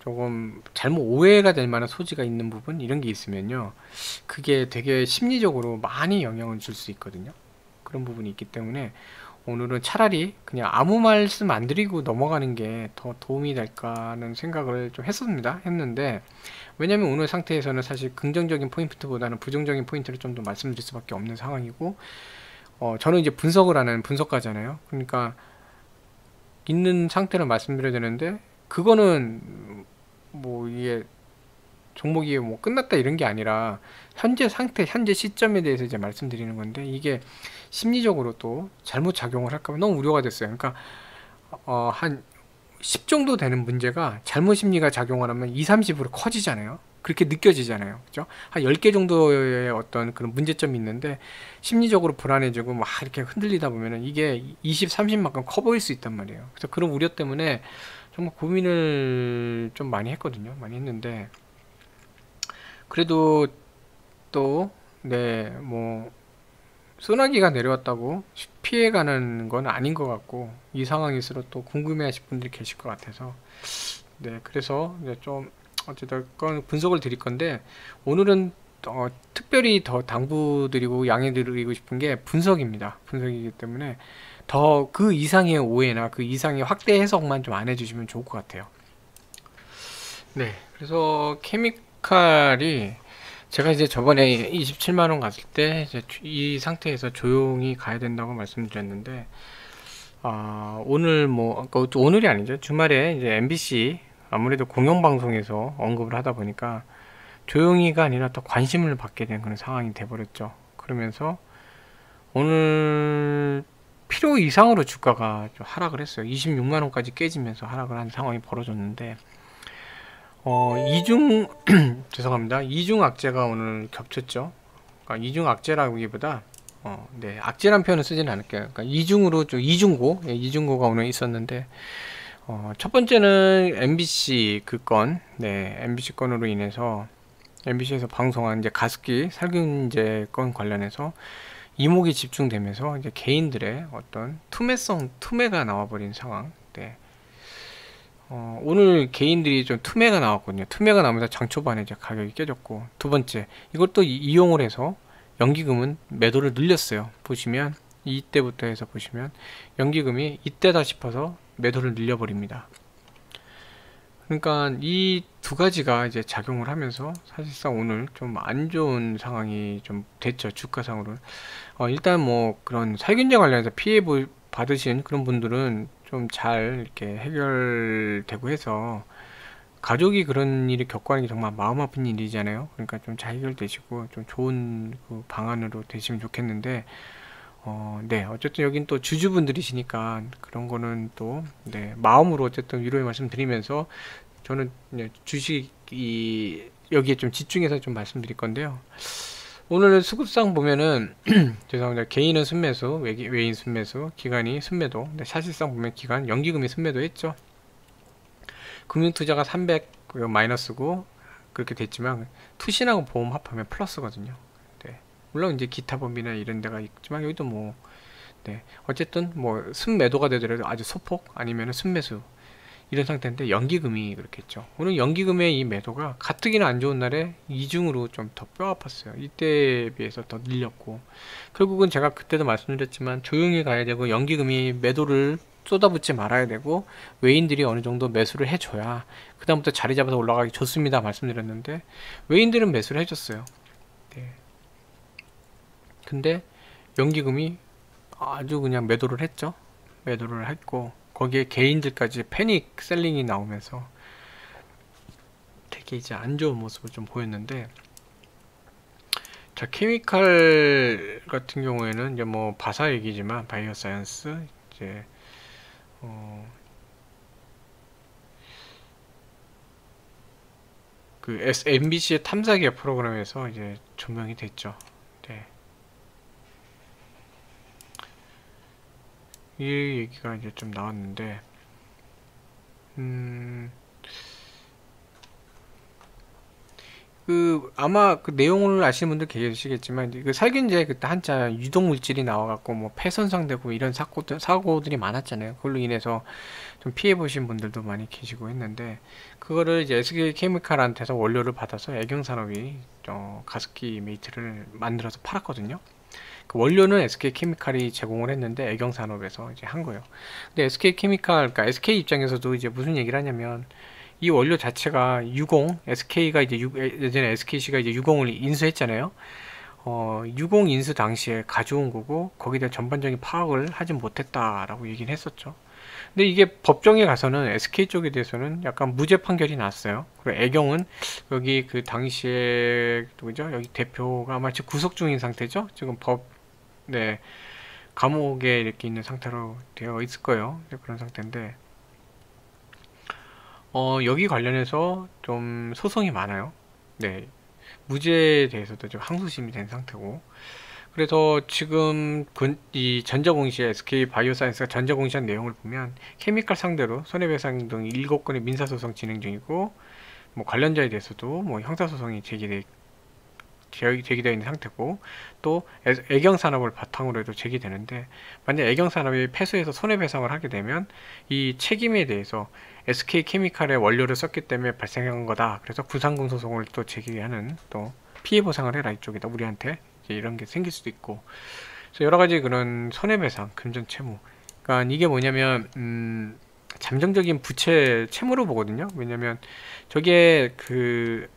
조금 잘못 오해가 될 만한 소지가 있는 부분, 이런 게 있으면요, 그게 되게 심리적으로 많이 영향을 줄 수 있거든요. 그런 부분이 있기 때문에 오늘은 차라리 그냥 아무 말씀 안 드리고 넘어가는 게 더 도움이 될까 하는 생각을 좀 했는데, 왜냐면 오늘 상태에서는 사실 긍정적인 포인트보다는 부정적인 포인트를 좀 더 말씀드릴 수밖에 없는 상황이고, 저는 이제 분석을 하는 분석가잖아요. 그러니까 있는 상태를 말씀드려야 되는데, 그거는 뭐 이게 종목이 뭐 끝났다 이런 게 아니라 현재 상태, 현재 시점에 대해서 이제 말씀드리는 건데, 이게 심리적으로 또 잘못 작용을 할까 봐 너무 우려가 됐어요. 그러니까 한 10 정도 되는 문제가 잘못 심리가 작용을 하면 2, 30으로 커지잖아요. 그렇게 느껴지잖아요. 그죠? 한 10개 정도의 어떤 그런 문제점이 있는데 심리적으로 불안해지고 막 이렇게 흔들리다 보면은 이게 20, 30만큼 커 보일 수 있단 말이에요. 그래서 그런 우려 때문에 정말 고민을 좀 많이 했거든요. 많이 했는데 그래도 또, 네, 뭐 소나기가 내려왔다고 피해가는 건 아닌 것 같고, 이 상황일수록 또 궁금해하실 분들이 계실 것 같아서, 네, 그래서 이제 좀 어쨌든 분석을 드릴 건데, 오늘은 특별히 더 당부드리고 양해드리고 싶은 게 분석입니다. 분석이기 때문에 더 그 이상의 오해나 그 이상의 확대 해석만 좀 안 해주시면 좋을 것 같아요. 네, 그래서 케미칼이 제가 이제 저번에 27만원 갔을 때 이제 이 상태에서 조용히 가야 된다고 말씀드렸는데, 오늘 뭐 그러니까 오늘이 아니죠. 주말에 이제 MBC 아무래도 공영방송에서 언급을 하다 보니까 조용히가 아니라 또 관심을 받게 된 그런 상황이 돼버렸죠. 그러면서 오늘 필요 이상으로 주가가 좀 하락을 했어요. 26만원까지 깨지면서 하락을 한 상황이 벌어졌는데, 죄송합니다. 이중 악재가 오늘 겹쳤죠. 그러니까 이중 악재라기보다, 네, 악재란 표현을 쓰지는 않을게요. 그러니까 이중으로 좀 이중고가 오늘 있었는데, 첫 번째는 MBC 네, MBC 건으로 인해서 MBC에서 방송한 이제 가습기 살균제 건 관련해서 이목이 집중되면서 이제 개인들의 어떤 투매가 나와버린 상황. 네. 오늘 개인들이 좀 투매가 나왔거든요. 투매가 나오면서 장 초반에 이제 가격이 깨졌고, 두 번째, 이것도 이용을 해서 연기금은 매도를 늘렸어요. 보시면 이때부터 해서 보시면 연기금이 이때다 싶어서 매도를 늘려버립니다. 그러니까 이 두 가지가 이제 작용을 하면서 사실상 오늘 좀 안 좋은 상황이 좀 됐죠. 주가상으로. 일단 뭐 그런 살균제 관련해서 피해 받으신 그런 분들은 좀 잘 이렇게 해결되고 해서 가족이 그런 일을 겪고 하는 게 정말 마음 아픈 일이잖아요. 그러니까 좀 잘 해결되시고 좀 좋은 그 방안으로 되시면 좋겠는데, 네, 어쨌든 여긴 또 주주분들이시니까 그런 거는 또, 네, 마음으로 어쨌든 위로의 말씀 드리면서 저는 네, 주식이 여기에 좀 집중해서 좀 말씀드릴 건데요. 오늘 수급상 보면은 죄송합니다. 개인은 순매수, 외인 순매수, 기관이 순매도. 근데 사실상 보면 기관 연기금이 순매도 했죠. 금융투자가 300 마이너스고 그렇게 됐지만 투신하고 보험 합하면 플러스거든요. 네. 물론 이제 기타 범위나 이런 데가 있지만 여기도 뭐 네. 어쨌든 뭐 순매도가 되더라도 아주 소폭 아니면 순매수 이런 상태인데 연기금이 그렇겠죠. 오늘 연기금의 이 매도가 가뜩이나 안 좋은 날에 이중으로 좀 더 뼈 아팠어요. 이때에 비해서 더 늘렸고 결국은 제가 그때도 말씀드렸지만 조용히 가야 되고 연기금이 매도를 쏟아붓지 말아야 되고 외인들이 어느 정도 매수를 해줘야 그 다음부터 자리 잡아서 올라가기 좋습니다 말씀드렸는데 외인들은 매수를 해줬어요. 네. 근데 연기금이 아주 그냥 매도를 했죠. 매도를 했고 거기에 개인들까지 패닉 셀링이 나오면서 되게 이제 안 좋은 모습을 좀 보였는데, 자, 케미칼 같은 경우에는 이제 뭐 바사 얘기지만 바이오 사이언스 이제 그 MBC의 탐사기업 프로그램에서 이제 조명이 됐죠. 네. 이 얘기가 이제 좀 나왔는데, 아마 그 내용을 아시는 분들 계시겠지만, 그 살균제 그때 한자 유독물질이 나와갖고 뭐 폐손상되고 이런 사고들이 많았잖아요. 그걸로 인해서 좀 피해보신 분들도 많이 계시고 했는데, 그거를 이제 SK케미칼한테서 원료를 받아서 애경산업이 가습기 메이트를 만들어서 팔았거든요. 그 원료는 SK케미칼이 제공을 했는데 애경산업에서 이제 한 거예요. 근데 SK케미칼, 그러니까 SK 입장에서도 이제 무슨 얘기를 하냐면 이 원료 자체가 유공, SK가 이제 예전에 SKC가 이제 유공을 인수했잖아요. 유공 인수 당시에 가져온 거고 거기에 대한 전반적인 파악을 하지 못했다라고 얘기는 했었죠. 근데 이게 법정에 가서는 SK 쪽에 대해서는 약간 무죄 판결이 났어요. 그리고 애경은 여기 그 당시에 누구죠? 여기 대표가 아마 지금 구속 중인 상태죠. 지금 네, 감옥에 이렇게 있는 상태로 되어 있을 거예요. 그런 상태인데, 여기 관련해서 좀 소송이 많아요. 네, 무죄에 대해서도 좀 항소심이 된 상태고, 그래서 지금 이 전자공시에 SK 바이오사이언스가 전자공시한 내용을 보면 케미칼 상대로 손해배상 등 7건의 민사소송 진행 중이고, 뭐 관련자에 대해서도 뭐 형사소송이 제기되어 있는 상태고, 또 애경산업을 바탕으로 해도 제기되는데, 만약 애경산업이 패소해서 손해배상을 하게 되면 이 책임에 대해서 SK케미칼의 원료를 썼기 때문에 발생한 거다, 그래서 구상금 소송을 또 제기하는, 또 피해보상을 해라 이쪽에다 우리한테 이제 이런 게 생길 수도 있고, 그래서 여러 가지 그런 손해배상, 금전 채무, 그러니까 이게 뭐냐면 잠정적인 부채 채무로 보거든요. 왜냐면 저게 그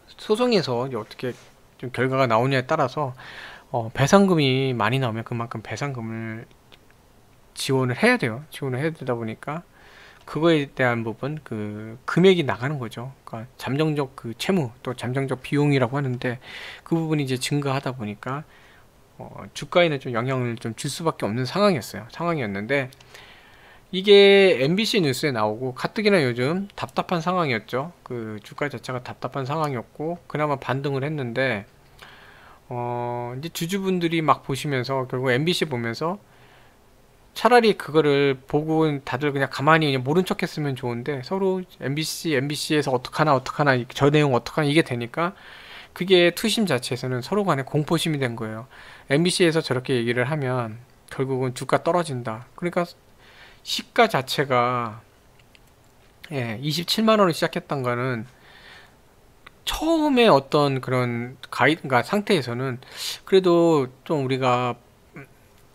소송에서 이제 어떻게 좀 결과가 나오냐에 따라서 배상금이 많이 나오면 그만큼 배상금을 지원을 해야 돼요. 지원을 해야 되다 보니까 그거에 대한 부분, 그 금액이 나가는 거죠. 그러니까 잠정적 그 채무, 또 잠정적 비용이라고 하는데 그 부분이 이제 증가하다 보니까 주가에는 좀 영향을 좀 줄 수밖에 없는 상황이었는데, 이게 MBC 뉴스에 나오고 가뜩이나 요즘 답답한 상황이었죠. 그 주가 자체가 답답한 상황이었고 그나마 반등을 했는데, 이제 주주분들이 막 보시면서 결국 MBC 보면서 차라리 그거를 보고 다들 그냥 가만히 그냥 모른 척 했으면 좋은데, 서로 MBC에서 어떡하나 저 내용 어떡하나 이게 되니까 그게 투심 자체에서는 서로 간에 공포심이 된 거예요. MBC에서 저렇게 얘기를 하면 결국은 주가 떨어진다. 그러니까 시가 자체가 27만원을 시작했던 거는 처음에 어떤 그런 그러니까 상태에서는 그래도 좀 우리가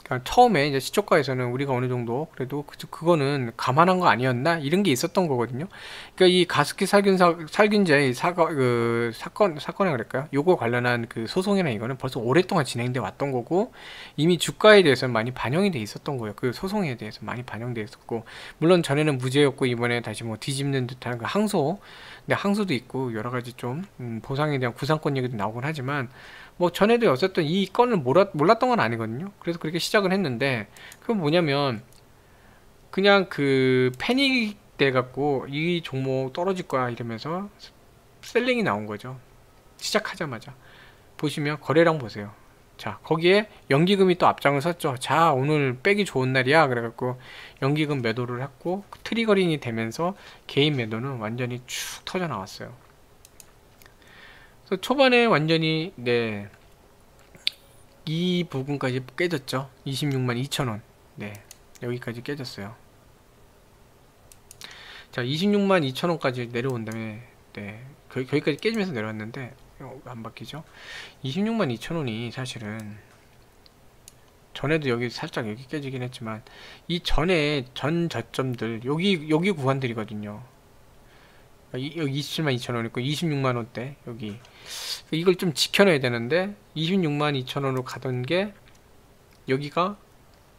그러니까 처음에 이제 시초가에서는 우리가 어느 정도 그래도 그거는 감안한 거 아니었나 이런 게 있었던 거거든요. 그러니까 이 가습기 살균제 그 사건에 그럴까요? 요거 관련한 그 소송이나 이거는 벌써 오랫동안 진행돼 왔던 거고 이미 주가에 대해서 많이 반영이 돼 있었던 거예요. 그 소송에 대해서 많이 반영돼 있었고 물론 전에는 무죄였고 이번에 다시 뭐 뒤집는 듯한 그 항소, 근데 항소도 있고 여러 가지 좀 보상에 대한 구상권 얘기도 나오곤 하지만 뭐 전에도 어쨌든 이 건을 몰랐던 건 아니거든요. 그래서 그렇게 시작을 했는데 그건 뭐냐면 그냥 그 패닉 돼 갖고 이 종목 떨어질 거야 이러면서 셀링이 나온 거죠. 시작하자마자 보시면 거래량 보세요. 자, 거기에 연기금이 또 앞장을 섰죠. 자, 오늘 빼기 좋은 날이야 그래갖고 연기금 매도를 했고 트리거링이 되면서 개인 매도는 완전히 축 터져 나왔어요. 그래서 초반에 완전히 네, 이 부분까지 깨졌죠. 26만 2천원. 네, 여기까지 깨졌어요. 자, 26만 2천원까지 내려온 다음에 네, 거기까지 깨지면서 내려왔는데 안 바뀌죠. 26만 2천원이 사실은 전에도 여기 살짝 여기 깨지긴 했지만 이 전에 전 저점들 여기 구간들이거든요. 여기 27만 2천원 있고 26만원대 여기 이걸 좀 지켜놔야 되는데 26만 2천원으로 가던 게 여기가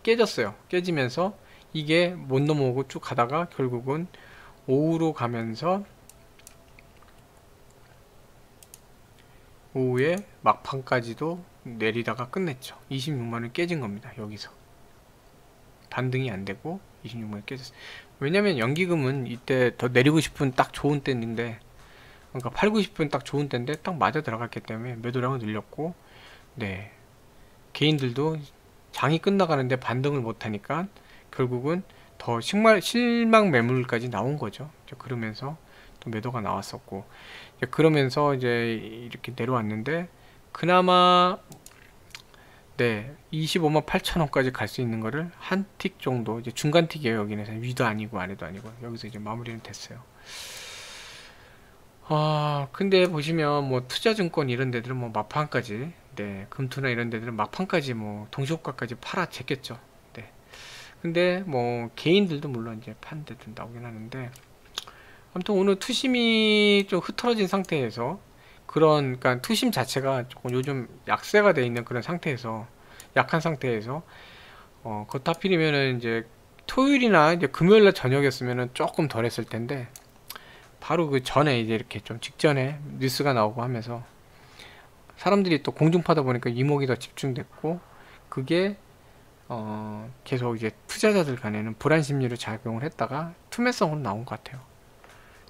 깨졌어요. 깨지면서 이게 못 넘어오고 쭉 가다가 결국은 오후로 가면서 오후에 막판까지도 내리다가 끝냈죠. 26만원 깨진 겁니다. 여기서 반등이 안 되고 26만원 깨졌어요. 왜냐면 연기금은 이때 더 내리고 싶은 딱 좋은 때인데 그러니까 팔고 싶은 딱 좋은 때인데 딱 맞아 들어갔기 때문에 매도량을 늘렸고 네, 개인들도 장이 끝나가는데 반등을 못하니까 결국은 더 실망 매물까지 나온 거죠. 그러면서 또 매도가 나왔었고 그러면서 이제 이렇게 내려왔는데 그나마 네, 25만 8천원까지 갈 수 있는 거를 한 틱 정도 이제 중간 틱이에요. 여기는 위도 아니고 아래도 아니고 여기서 이제 마무리는 됐어요. 근데 보시면 뭐 투자증권 이런 데들은 뭐 막판까지 네, 금투나 이런 데들은 막판까지 뭐 동시호가까지 팔아 제꼈죠. 네. 근데 뭐 개인들도 물론 이제 판 데도 나오긴 하는데 아무튼 오늘 투심이 좀 흐트러진 상태에서 그러니까 투심 자체가 조금 요즘 약세가 돼 있는 그런 상태에서 약한 상태에서 그것도 하필이면은 이제 토요일이나 이제 금요일날 저녁이었으면은 조금 덜 했을 텐데 바로 그 전에 이제 이렇게 좀 직전에 뉴스가 나오고 하면서 사람들이 또 공중파다 보니까 이목이 더 집중됐고 그게 계속 이제 투자자들 간에는 불안 심리로 작용을 했다가 투매성으로 나온 것 같아요.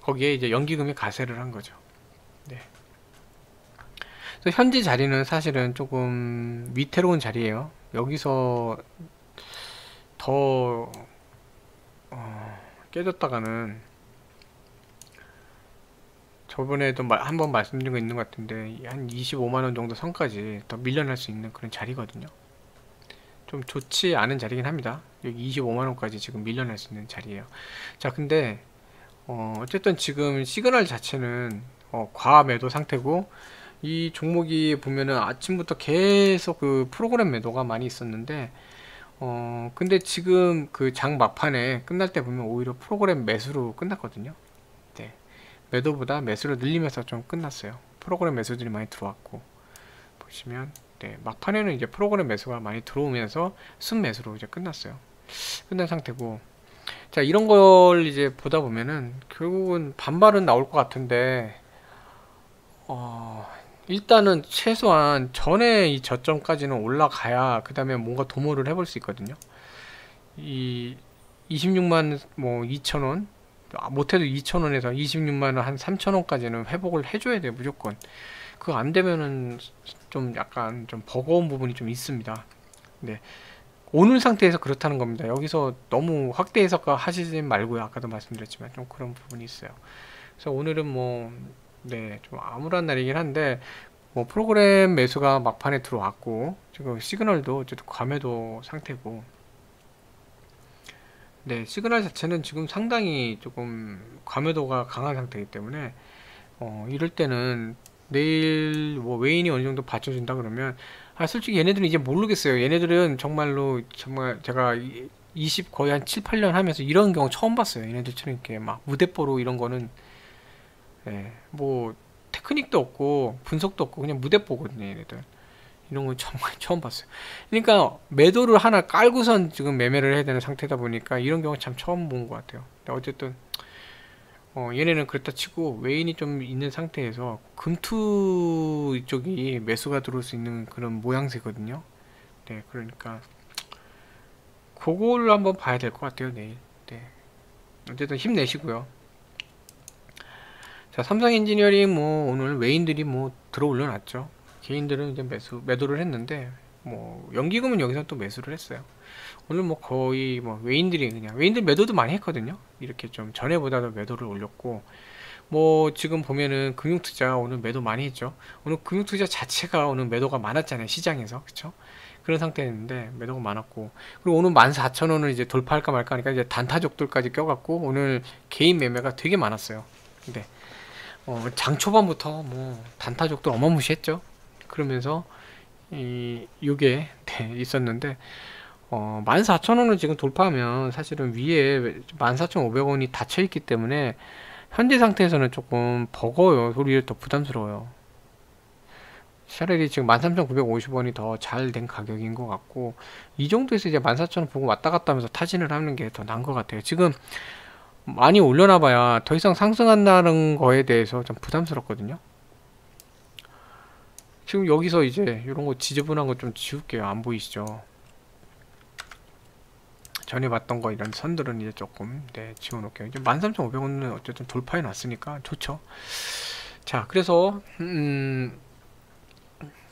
거기에 이제 연기금이 가세를 한 거죠. 네. 그래서 현재 자리는 사실은 조금 위태로운 자리예요. 여기서 더 깨졌다가는 저번에도 한번 말씀드린 거 있는 것 같은데 한 25만원 정도 선까지 더 밀려날 수 있는 그런 자리거든요. 좀 좋지 않은 자리긴 합니다. 여기 25만원까지 지금 밀려날 수 있는 자리예요. 자, 근데 어쨌든 지금 시그널 자체는 과매도 상태고 이 종목이 보면은 아침부터 계속 그 프로그램 매도가 많이 있었는데 근데 지금 그 장 막판에 끝날 때 보면 오히려 프로그램 매수로 끝났거든요. 네. 매도보다 매수로 늘리면서 좀 끝났어요. 프로그램 매수들이 많이 들어왔고 보시면 네, 막판에는 이제 프로그램 매수가 많이 들어오면서 순매수로 이제 끝났어요. 끝난 상태고 자, 이런 걸 이제 보다 보면은 결국은 반발은 나올 것 같은데 일단은 최소한 전에 이 저점까지는 올라가야 그 다음에 뭔가 도모를 해볼 수 있거든요. 이 26만 뭐 2천원 못해도 2천원에서 26만원 한 3천원까지는 회복을 해줘야 돼요. 무조건. 그거 안 되면은 좀 약간 좀 버거운 부분이 좀 있습니다. 네. 오늘 상태에서 그렇다는 겁니다. 여기서 너무 확대 해석 하시지 말고요. 아까도 말씀드렸지만 좀 그런 부분이 있어요. 그래서 오늘은 뭐 네, 좀 암울한 날이긴 한데 뭐 프로그램 매수가 막판에 들어왔고 지금 시그널도 어쨌든 과매도 상태고 네, 시그널 자체는 지금 상당히 조금 과매도가 강한 상태이기 때문에 이럴 때는 내일 뭐 외인이 어느 정도 받쳐준다 그러면 솔직히 얘네들은 이제 모르겠어요. 얘네들은 정말로 정말 제가 20 거의 한 7, 8년 하면서 이런 경우 처음 봤어요. 얘네들처럼 이렇게 막 무대뽀로 이런 거는 뭐 테크닉도 없고 분석도 없고 그냥 무대뽀거든요. 얘네들. 이런 건 정말 처음 봤어요. 그러니까 매도를 하나 깔고선 지금 매매를 해야 되는 상태다 보니까 이런 경우 참 처음 본 것 같아요. 근데 어쨌든 얘네는 그렇다 치고 외인이 좀 있는 상태에서 금투 이쪽이 매수가 들어올 수 있는 그런 모양새거든요. 네, 그러니까 그걸 한번 봐야 될 것 같아요, 내일. 네. 어쨌든 힘내시고요. 자, 삼성 엔지니어링 뭐 오늘 외인들이 뭐 들어 올려놨죠. 개인들은 이제 매도를 했는데 뭐 연기금은 여기서 또 매수를 했어요. 오늘 뭐 거의 뭐 외인들이 그냥 외인들 매도도 많이 했거든요. 이렇게 좀 전에보다도 매도를 올렸고 뭐 지금 보면은 금융투자 오늘 매도 많이 했죠. 오늘 금융투자 자체가 오늘 매도가 많았잖아요, 시장에서. 그쵸? 그런 상태였는데 매도가 많았고 그리고 오늘 14,000원을 이제 돌파할까 말까 하니까 이제 단타족들까지 껴갖고 오늘 개인 매매가 되게 많았어요. 근데 장 초반부터 뭐 단타족들 어마무시했죠. 그러면서 요게 있었는데 14,000원을 지금 돌파하면 사실은 위에 14,500원이 닫혀있기 때문에 현재 상태에서는 조금 버거워요. 오히려 더 부담스러워요. 차라리 지금 13,950원이 더 잘 된 가격인 것 같고 이 정도에서 이제 14,000원 보고 왔다 갔다 하면서 타진을 하는 게 더 나은 것 같아요. 지금 많이 올려놔봐야 더 이상 상승한다는 거에 대해서 좀 부담스럽거든요. 지금 여기서 이제 이런 거 지저분한 거 좀 지울게요. 안 보이시죠? 전에 봤던 거 이런 선들은 이제 조금 지워놓을게요. 이제 13,500원은 어쨌든 돌파해 놨으니까 좋죠. 자, 그래서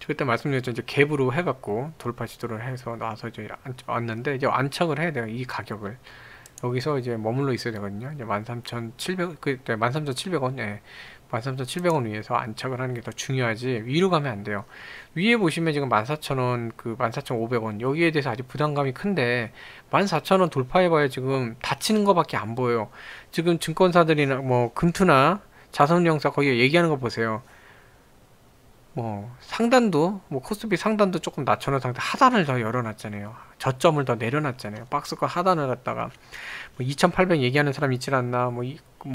그때 말씀드렸죠. 이제 갭으로 해갖고 돌파 시도를 해서 나와서 이제 왔는데 이제 안착을 해야 돼요. 이 가격을 여기서 이제 머물러 있어야 되거든요. 이제 13,700 그때 13,700원 13,700원 위에서 안착을 하는 게 더 중요하지 위로 가면 안 돼요. 위에 보시면 지금 14,000원 그 14,500원 여기에 대해서 아직 부담감이 큰데 14,000원 돌파해봐야 지금 닫히는 거밖에 안 보여요. 지금 증권사들이나 뭐 금투나 자선운용사 거기 얘기하는 거 보세요. 뭐 상단도 뭐 코스피 상단도 조금 낮춰놓은 상태 하단을 더 열어놨잖아요. 저점을 더 내려놨잖아요. 박스권 하단을 갖다가 뭐 2,800 얘기하는 사람 있질 않나 뭐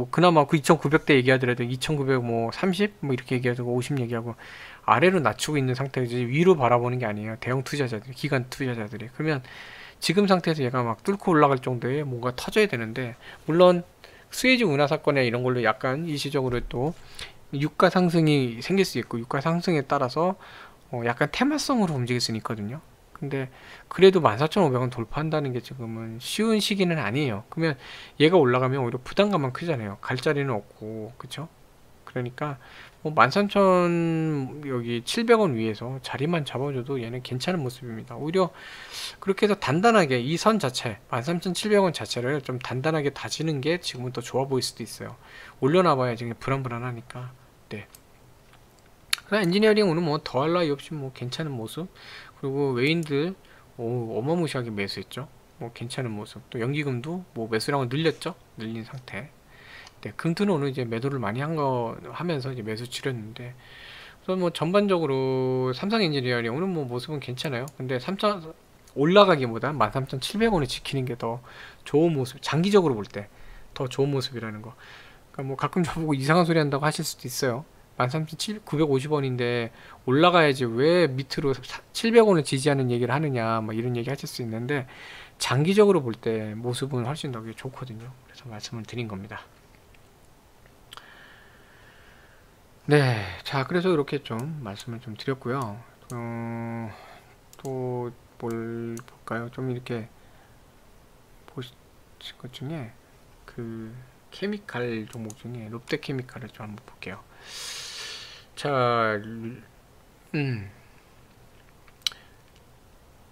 그나마 그 2,900대 얘기하더라도 2,900 뭐 30 뭐 이렇게 얘기하고 50 얘기하고 아래로 낮추고 있는 상태지 위로 바라보는 게 아니에요. 대형 투자자들 기관 투자자들이 그러면 지금 상태에서 얘가 막 뚫고 올라갈 정도의 뭔가 터져야 되는데 물론 스웨즈 운하 사건에 이런 걸로 약간 일시적으로 또 유가 상승이 생길 수 있고 유가 상승에 따라서 약간 테마성으로 움직일 수는 있거든요. 근데 그래도 14,500원 돌파한다는 게 지금은 쉬운 시기는 아니에요. 그러면 얘가 올라가면 오히려 부담감만 크잖아요. 갈 자리는 없고 그쵸? 그러니까 뭐 13,000 여기 700원 위에서 자리만 잡아줘도 얘는 괜찮은 모습입니다. 오히려 그렇게 해서 단단하게 이 선 자체 13,700원 자체를 좀 단단하게 다지는 게 지금은 더 좋아 보일 수도 있어요. 올려놔봐야 지금 불안불안하니까. 네. 엔지니어링 오늘 뭐 더할 나위 없이 뭐 괜찮은 모습 그리고 외인들 어마무시하게 매수했죠. 뭐 괜찮은 모습 또 연기금도 뭐 매수량을 늘렸죠. 늘린 상태. 네, 금투는 오늘 이제 매도를 많이 한 거 하면서 이제 매수 치렀는데 그래서 뭐 전반적으로 삼성 엔지니어링 오늘 뭐 모습은 괜찮아요. 근데 3천 올라가기보다 13,700원을 지키는 게 더 좋은 모습 장기적으로 볼 때 더 좋은 모습이라는 거. 그러니까 뭐 가끔 저보고 이상한 소리 한다고 하실 수도 있어요. 13,950원인데 올라가야지 왜 밑으로 700원을 지지하는 얘기를 하느냐 뭐 이런 얘기 하실 수 있는데 장기적으로 볼 때 모습은 훨씬 더 좋거든요. 그래서 말씀을 드린 겁니다. 네, 자 그래서 이렇게 좀 말씀을 좀 드렸고요. 또 뭘 볼까요? 좀 이렇게 보실 것 중에 그 케미칼 종목 중에 롯데케미칼을 좀 한번 볼게요. 자,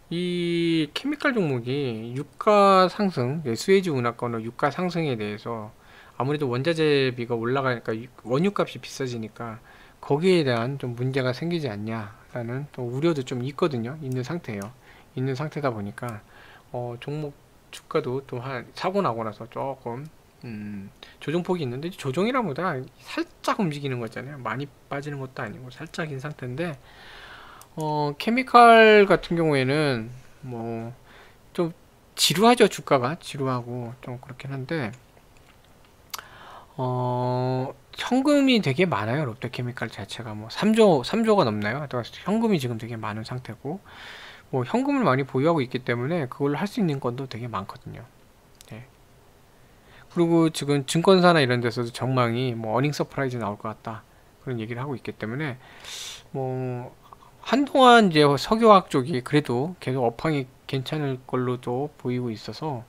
이 케미칼 종목이 유가 상승, 스웨즈 운하권의 유가 상승에 대해서 아무래도 원자재비가 올라가니까 원유값이 비싸지니까 거기에 대한 좀 문제가 생기지 않냐라는 또 우려도 좀 있거든요. 있는 상태예요. 있는 상태다 보니까 종목 주가도 또 한 사고 나고 나서 조금 조정폭이 있는데 조정이라보다 살짝 움직이는 거잖아요. 많이 빠지는 것도 아니고 살짝인 상태인데 케미칼 같은 경우에는 뭐 좀 지루하죠. 주가가 지루하고 좀 그렇긴 한데 현금이 되게 많아요. 롯데케미칼 자체가 뭐 3조가 넘나요? 하여튼 현금이 지금 되게 많은 상태고 뭐 현금을 많이 보유하고 있기 때문에 그걸 할 수 있는 건도 되게 많거든요. 네. 그리고 지금 증권사나 이런 데서도 전망이 뭐 어닝 서프라이즈 나올 것 같다 그런 얘기를 하고 있기 때문에 뭐 한동안 이제 석유화학 쪽이 그래도 계속 업황이 괜찮을 걸로도 보이고 있어서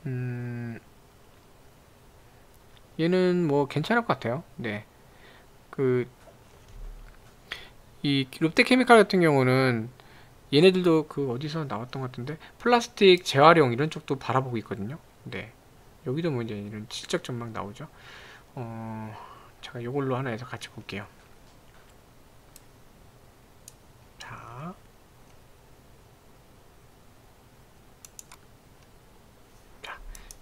음, 얘는 뭐 괜찮을 것 같아요. 네. 그 이 롯데케미칼 같은 경우는 얘네들도 그 어디서 나왔던 것 같은데 플라스틱 재활용 이런 쪽도 바라보고 있거든요. 네. 여기도 뭐 이제 이런 실적 전망 나오죠. 제가 이걸로 하나 해서 같이 볼게요. 자,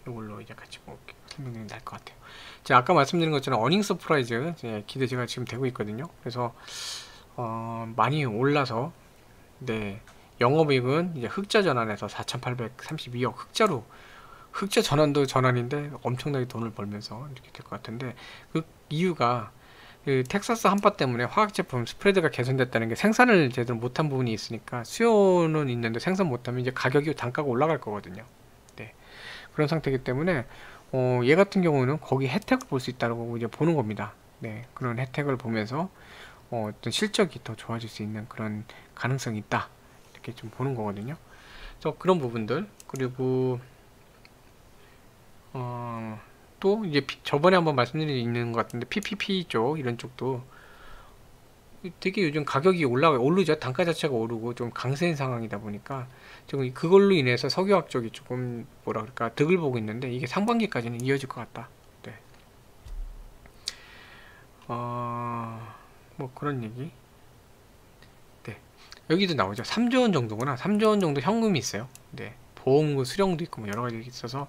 이걸로 이제 같이 볼게요. 설명이 날 것 같아요. 제가 아까 말씀드린 것처럼 어닝 서프라이즈 기대가 지금 되고 있거든요. 그래서 많이 올라서 네 영업이익은 이제 흑자 전환해서 4,832억 흑자 전환도 전환인데 엄청나게 돈을 벌면서 이렇게 될 것 같은데 그 이유가 그 텍사스 한파 때문에 화학제품 스프레드가 개선됐다는 게 생산을 제대로 못한 부분이 있으니까 수요는 있는데 생산 못하면 이제 가격이 단가가 올라갈 거거든요. 네. 그런 상태이기 때문에 얘 같은 경우는 거기 혜택을 볼 수 있다고 이제 보는 겁니다. 네. 그런 혜택을 보면서 어떤 실적이 더 좋아질 수 있는 그런 가능성이 있다. 이렇게 좀 보는 거거든요. 그래서 그런 부분들 그리고 또 이제 저번에 한번 말씀드린 있는 것 같은데 PPP 쪽 이런 쪽도 되게 요즘 가격이 오르죠. 단가 자체가 오르고 좀 강세인 상황이다 보니까 지금 그걸로 인해서 석유화학 쪽이 조금 뭐라 그럴까 득을 보고 있는데 이게 상반기까지는 이어질 것 같다. 네. 뭐 그런 얘기. 네. 여기도 나오죠. 3조 원 정도구나. 3조 원 정도 현금이 있어요. 네. 보험금 수령도 있고 뭐 여러 가지 있어서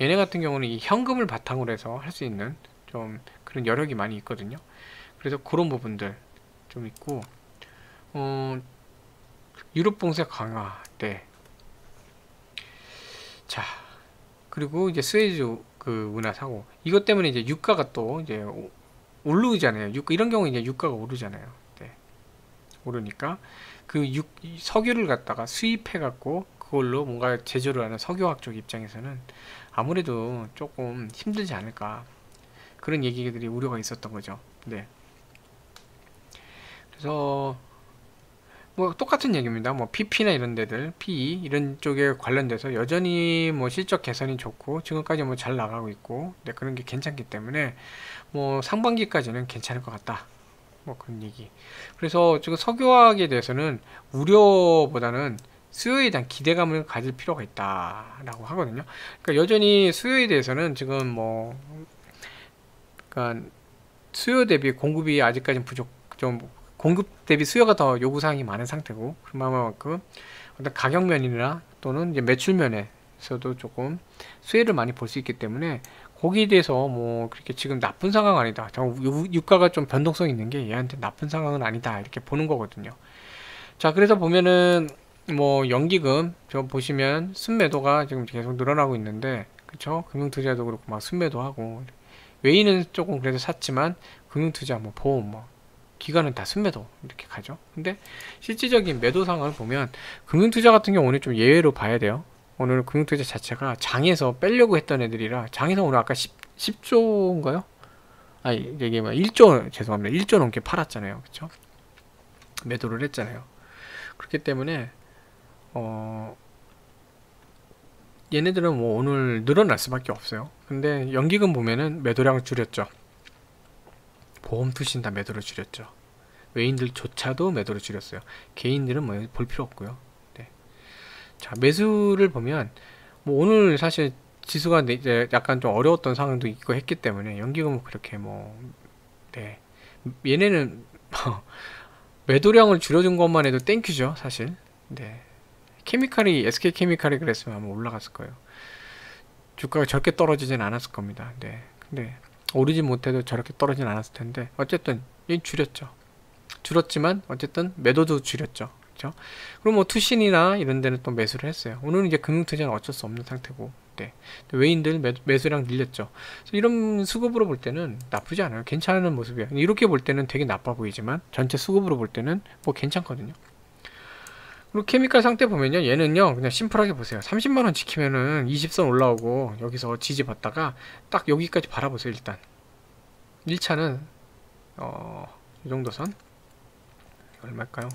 얘네 같은 경우는 이 현금을 바탕으로 해서 할 수 있는 좀 그런 여력이 많이 있거든요. 그래서 그런 부분들 좀 있고 어, 유럽 봉쇄 강화. 네. 자, 그리고 이제 스웨즈 그 운하 사고 이것 때문에 이제 유가가 또 이제 오르잖아요. 유가 이런 경우 이제 유가가 오르잖아요. 네. 오르니까 그 석유를 갖다가 수입해 갖고 그걸로 뭔가 제조를 하는 석유화학 쪽 입장에서는 아무래도 조금 힘들지 않을까 그런 얘기들이 우려가 있었던 거죠. 네. 그래서 뭐 똑같은 얘기입니다. 뭐 PP나 이런 데들, PE 이런 쪽에 관련돼서 여전히 뭐 실적 개선이 좋고 지금까지 뭐 잘 나가고 있고 네, 그런 게 괜찮기 때문에 뭐 상반기까지는 괜찮을 것 같다. 뭐 그런 얘기. 그래서 지금 석유화학에 대해서는 우려보다는 수요에 대한 기대감을 가질 필요가 있다라고 하거든요. 그러니까 여전히 수요에 대해서는 지금 뭐 그러니까 수요 대비 공급이 아직까지는 좀 공급 대비 수요가 더 요구사항이 많은 상태고 그만큼 어떤 가격 면이나 또는 이제 매출 면에서도 조금 수혜를 많이 볼 수 있기 때문에 거기에 대해서 뭐 그렇게 지금 나쁜 상황 아니다. 유가가 좀 변동성 있는 게 얘한테 나쁜 상황은 아니다. 이렇게 보는 거거든요. 자, 그래서 보면은 뭐 연기금 저 보시면 순매도가 지금 계속 늘어나고 있는데 그쵸? 금융투자도 그렇고 막 순매도하고 외인은 조금 그래도 샀지만 금융투자 뭐 보험 뭐 기관은 다 순매도 이렇게 가죠. 근데 실질적인 매도 상황을 보면 금융투자 같은 경우는 좀 예외로 봐야 돼요. 오늘 금융투자 자체가 장에서 빼려고 했던 애들이라 장에서 오늘 아까 10조인가요? 아니 이게 뭐 1조 죄송합니다. 1조 넘게 팔았잖아요. 그쵸? 매도를 했잖아요. 그렇기 때문에 얘네들은 뭐 오늘 늘어날 수밖에 없어요. 근데 연기금 보면은 매도량을 줄였죠. 보험 투신 다 매도를 줄였죠. 외인들조차도 매도를 줄였어요. 개인들은 뭐 볼 필요 없고요. 네. 자, 매수를 보면 뭐 오늘 사실 지수가 이제 약간 좀 어려웠던 상황도 있고 했기 때문에 연기금은 그렇게 뭐 네. 얘네는 매도량을 줄여준 것만 해도 땡큐죠, 사실. 네. SK 케미칼이 그랬으면 아마 올라갔을 거예요. 주가가 저렇게 떨어지진 않았을 겁니다. 네. 근데 오르지 못해도 저렇게 떨어지진 않았을 텐데 어쨌든 얘 줄였죠. 줄었지만 어쨌든 매도도 줄였죠. 그렇죠? 그럼 뭐 투신이나 이런 데는 또 매수를 했어요. 오늘은 이제 금융투자는 어쩔 수 없는 상태고, 네. 외인들 매수량 늘렸죠. 그래서 이런 수급으로 볼 때는 나쁘지 않아요. 괜찮은 모습이에요. 이렇게 볼 때는 되게 나빠 보이지만 전체 수급으로 볼 때는 뭐 괜찮거든요. 그리고 케미칼 상태 보면요, 얘는요 그냥 심플하게 보세요. 30만원 지키면은 20선 올라오고 여기서 지지 받다가 딱 여기까지 바라보세요. 일단 1차는 이 정도 선 얼마일까요?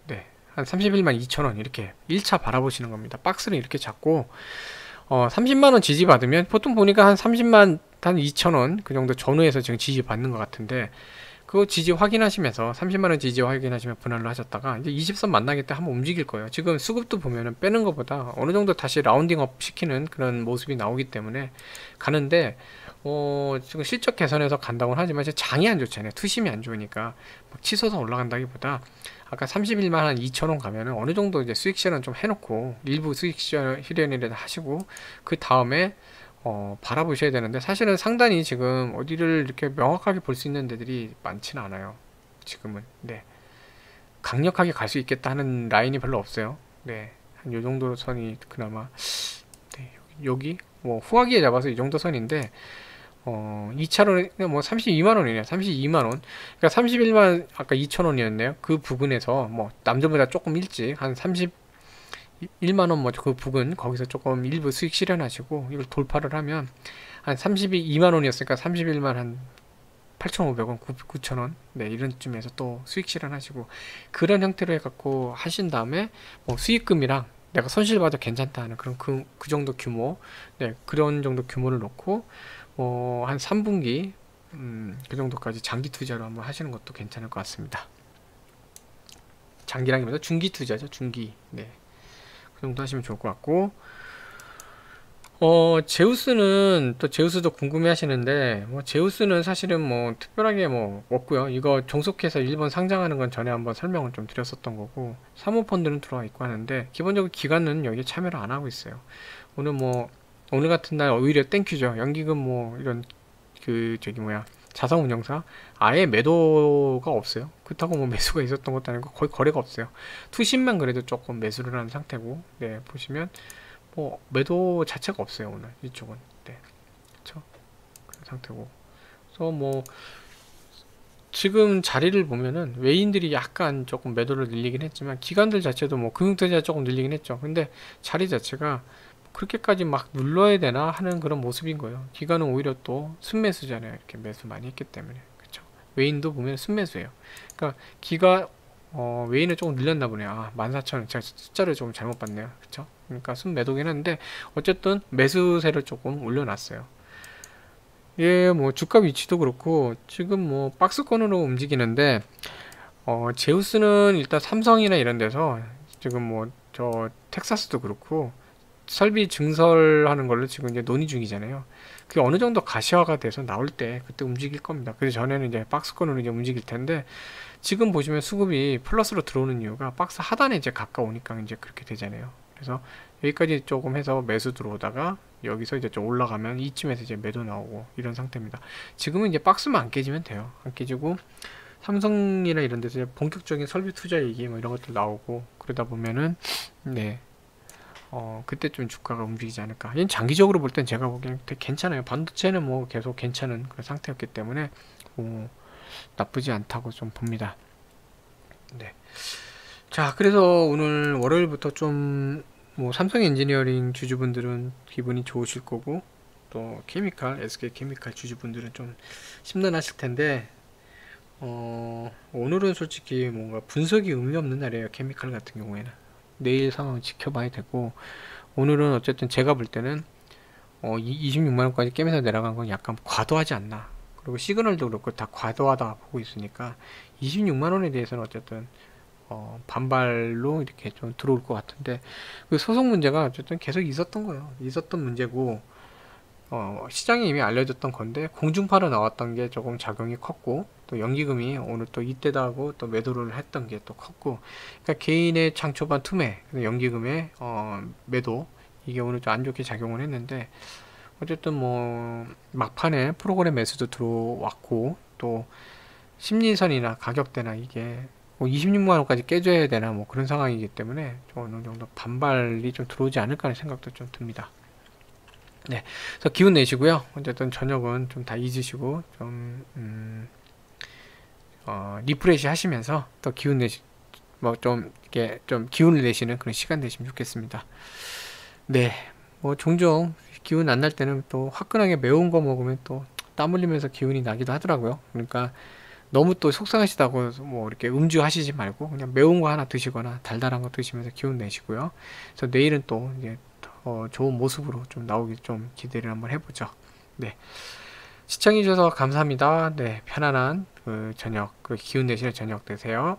네, 한 31만 2천원 이렇게 1차 바라보시는 겁니다. 박스를 이렇게 잡고 30만원 지지 받으면 보통 보니까 한 30만 한 2천원 그 정도 전후에서 지금 지지 받는 것 같은데, 그거 지지 확인하시면서 30만원 지지 확인하시면 분할을 하셨다가 이제 20선 만나겠다 한번 움직일 거예요. 지금 수급도 보면은 빼는 것보다 어느 정도 다시 라운딩업 시키는 그런 모습이 나오기 때문에 가는데, 지금 실적 개선해서 간다고는 하지만 이제 장이 안 좋잖아요. 투심이 안 좋으니까 막 치솟아 올라간다기보다 아까 31만 한 2천원 가면은 어느 정도 이제 수익 실현 좀 해놓고 일부 수익 실현이라도 하시고 그 다음에 바라보셔야 되는데, 사실은 상단이 지금 어디를 이렇게 명확하게 볼 수 있는 데들이 많지는 않아요. 지금은. 네. 강력하게 갈 수 있겠다 하는 라인이 별로 없어요. 네. 한 요 정도 선이 그나마, 네. 여기 뭐 후하게 잡아서 이 정도 선인데, 2차로는 뭐 32만원이네요. 32만원. 그러니까 31만, 아까 2천원이었네요. 그 부근에서 뭐 남들보다 조금 일찍 한 31만원 뭐 그 부근 거기서 조금 일부 수익 실현하시고 이걸 돌파를 하면 한 32만원이었으니까 31만 한 8,500원, 9,000원, 네, 이런 쯤에서 또 수익 실현하시고 그런 형태로 해갖고 하신 다음에 뭐 수익금이랑 내가 손실 봐도 괜찮다 하는 그런 그 정도 규모, 네, 그런 정도 규모를 놓고 한 3분기 그 정도까지 장기 투자로 한번 하시는 것도 괜찮을 것 같습니다. 장기라기보다 중기 투자죠, 중기. 네, 그 정도 하시면 좋을 것 같고, 제우스는 또 제우스도 궁금해 하시는데, 뭐 제우스는 사실은 뭐 특별하게 뭐 없고요. 이거 종속해서 일본 상장하는 건 전에 한번 설명을 좀 드렸었던 거고, 사모펀드는 들어와 있고 하는데 기본적으로 기관은 여기에 참여를 안 하고 있어요. 오늘 같은 날 오히려 땡큐죠. 연기금 뭐 이런 저기 뭐야, 자산운용사 아예 매도가 없어요. 그렇다고 뭐 매수가 있었던 것도 아니고 거의 거래가 없어요. 투신만 그래도 조금 매수를 한 상태고, 네, 보시면 뭐 매도 자체가 없어요. 오늘 이쪽은. 네, 그렇죠. 그런 상태고. 그래서 뭐 지금 자리를 보면은 외인들이 약간 조금 매도를 늘리긴 했지만 기관들 자체도 뭐 금융투자 조금 늘리긴 했죠. 근데 자리 자체가 그렇게까지 막 눌러야 되나 하는 그런 모습인 거예요. 기관은 오히려 또 순매수잖아요. 이렇게 매수 많이 했기 때문에. 그쵸. 외인도 보면 순매수예요. 그러니까 외인은 조금 늘렸나 보네요. 아, 14,000원. 제가 숫자를 조금 잘못 봤네요. 그쵸. 그러니까 순매도긴 한데 어쨌든 매수세를 조금 올려놨어요. 예, 뭐 주가 위치도 그렇고 지금 뭐 박스권으로 움직이는데, 제우스는 일단 삼성이나 이런 데서 지금 뭐 저 텍사스도 그렇고 설비 증설하는 걸로 지금 이제 논의 중이잖아요. 그게 어느 정도 가시화가 돼서 나올 때 그때 움직일 겁니다. 그 전에는 이제 박스권으로 이제 움직일 텐데, 지금 보시면 수급이 플러스로 들어오는 이유가 박스 하단에 이제 가까우니까 이제 그렇게 되잖아요. 그래서 여기까지 조금 해서 매수 들어오다가 여기서 이제 좀 올라가면 이쯤에서 이제 매도 나오고 이런 상태입니다. 지금은 이제 박스만 안 깨지면 돼요. 안 깨지고 삼성이나 이런 데서 본격적인 설비 투자 얘기 뭐 이런 것들 나오고 그러다 보면은, 네, 그때 좀 주가가 움직이지 않을까. 얘는 장기적으로 볼 땐 제가 보기엔 되게 괜찮아요. 반도체는 뭐 계속 괜찮은 그런 상태였기 때문에 나쁘지 않다고 좀 봅니다. 네. 자, 그래서 오늘 월요일부터 좀 뭐 삼성 엔지니어링 주주분들은 기분이 좋으실 거고, 또 케미칼, SK 케미칼 주주분들은 좀 심란하실 텐데, 오늘은 솔직히 뭔가 분석이 의미 없는 날이에요. 케미칼 같은 경우에는 내일 상황 지켜봐야 되고, 오늘은 어쨌든 제가 볼 때는 26만원까지 깨면서 내려간 건 약간 과도하지 않나. 그리고 시그널도 그렇고 다 과도하다 보고 있으니까 26만원에 대해서는 어쨌든 반발로 이렇게 좀 들어올 것 같은데, 그 소송 문제가 어쨌든 계속 있었던 거예요. 있었던 문제고, 시장에 이미 알려졌던 건데 공중파로 나왔던 게 조금 작용이 컸고, 또 연기금이 오늘 또 이때다 하고 또 매도를 했던 게 또 컸고, 그러니까 개인의 장초반 투매, 연기금의 매도, 이게 오늘 좀 안 좋게 작용을 했는데, 어쨌든 뭐 막판에 프로그램 매수도 들어왔고, 또 심리선이나 가격대나 이게 뭐 26만 원까지 깨줘야 되나 뭐 그런 상황이기 때문에 좀 어느 정도 반발이 좀 들어오지 않을까 하는 생각도 좀 듭니다. 네, 그래서 기운 내시고요. 어쨌든 저녁은 좀 다 잊으시고 좀 리프레시 하시면서 또 기운 내시 뭐 좀 이렇게 좀 기운을 내시는 그런 시간 되시면 좋겠습니다. 네, 뭐 종종 기운 안 날 때는 또 화끈하게 매운 거 먹으면 또 땀 흘리면서 기운이 나기도 하더라고요. 그러니까 너무 또 속상하시다고 뭐 이렇게 음주 하시지 말고 그냥 매운 거 하나 드시거나 달달한 거 드시면서 기운 내시고요. 그래서 내일은 또 이제 좋은 모습으로 좀 나오기 좀 기대를 한번 해보죠. 네, 시청해 주셔서 감사합니다. 네, 편안한 그 저녁, 그 기운 내시는 저녁 되세요.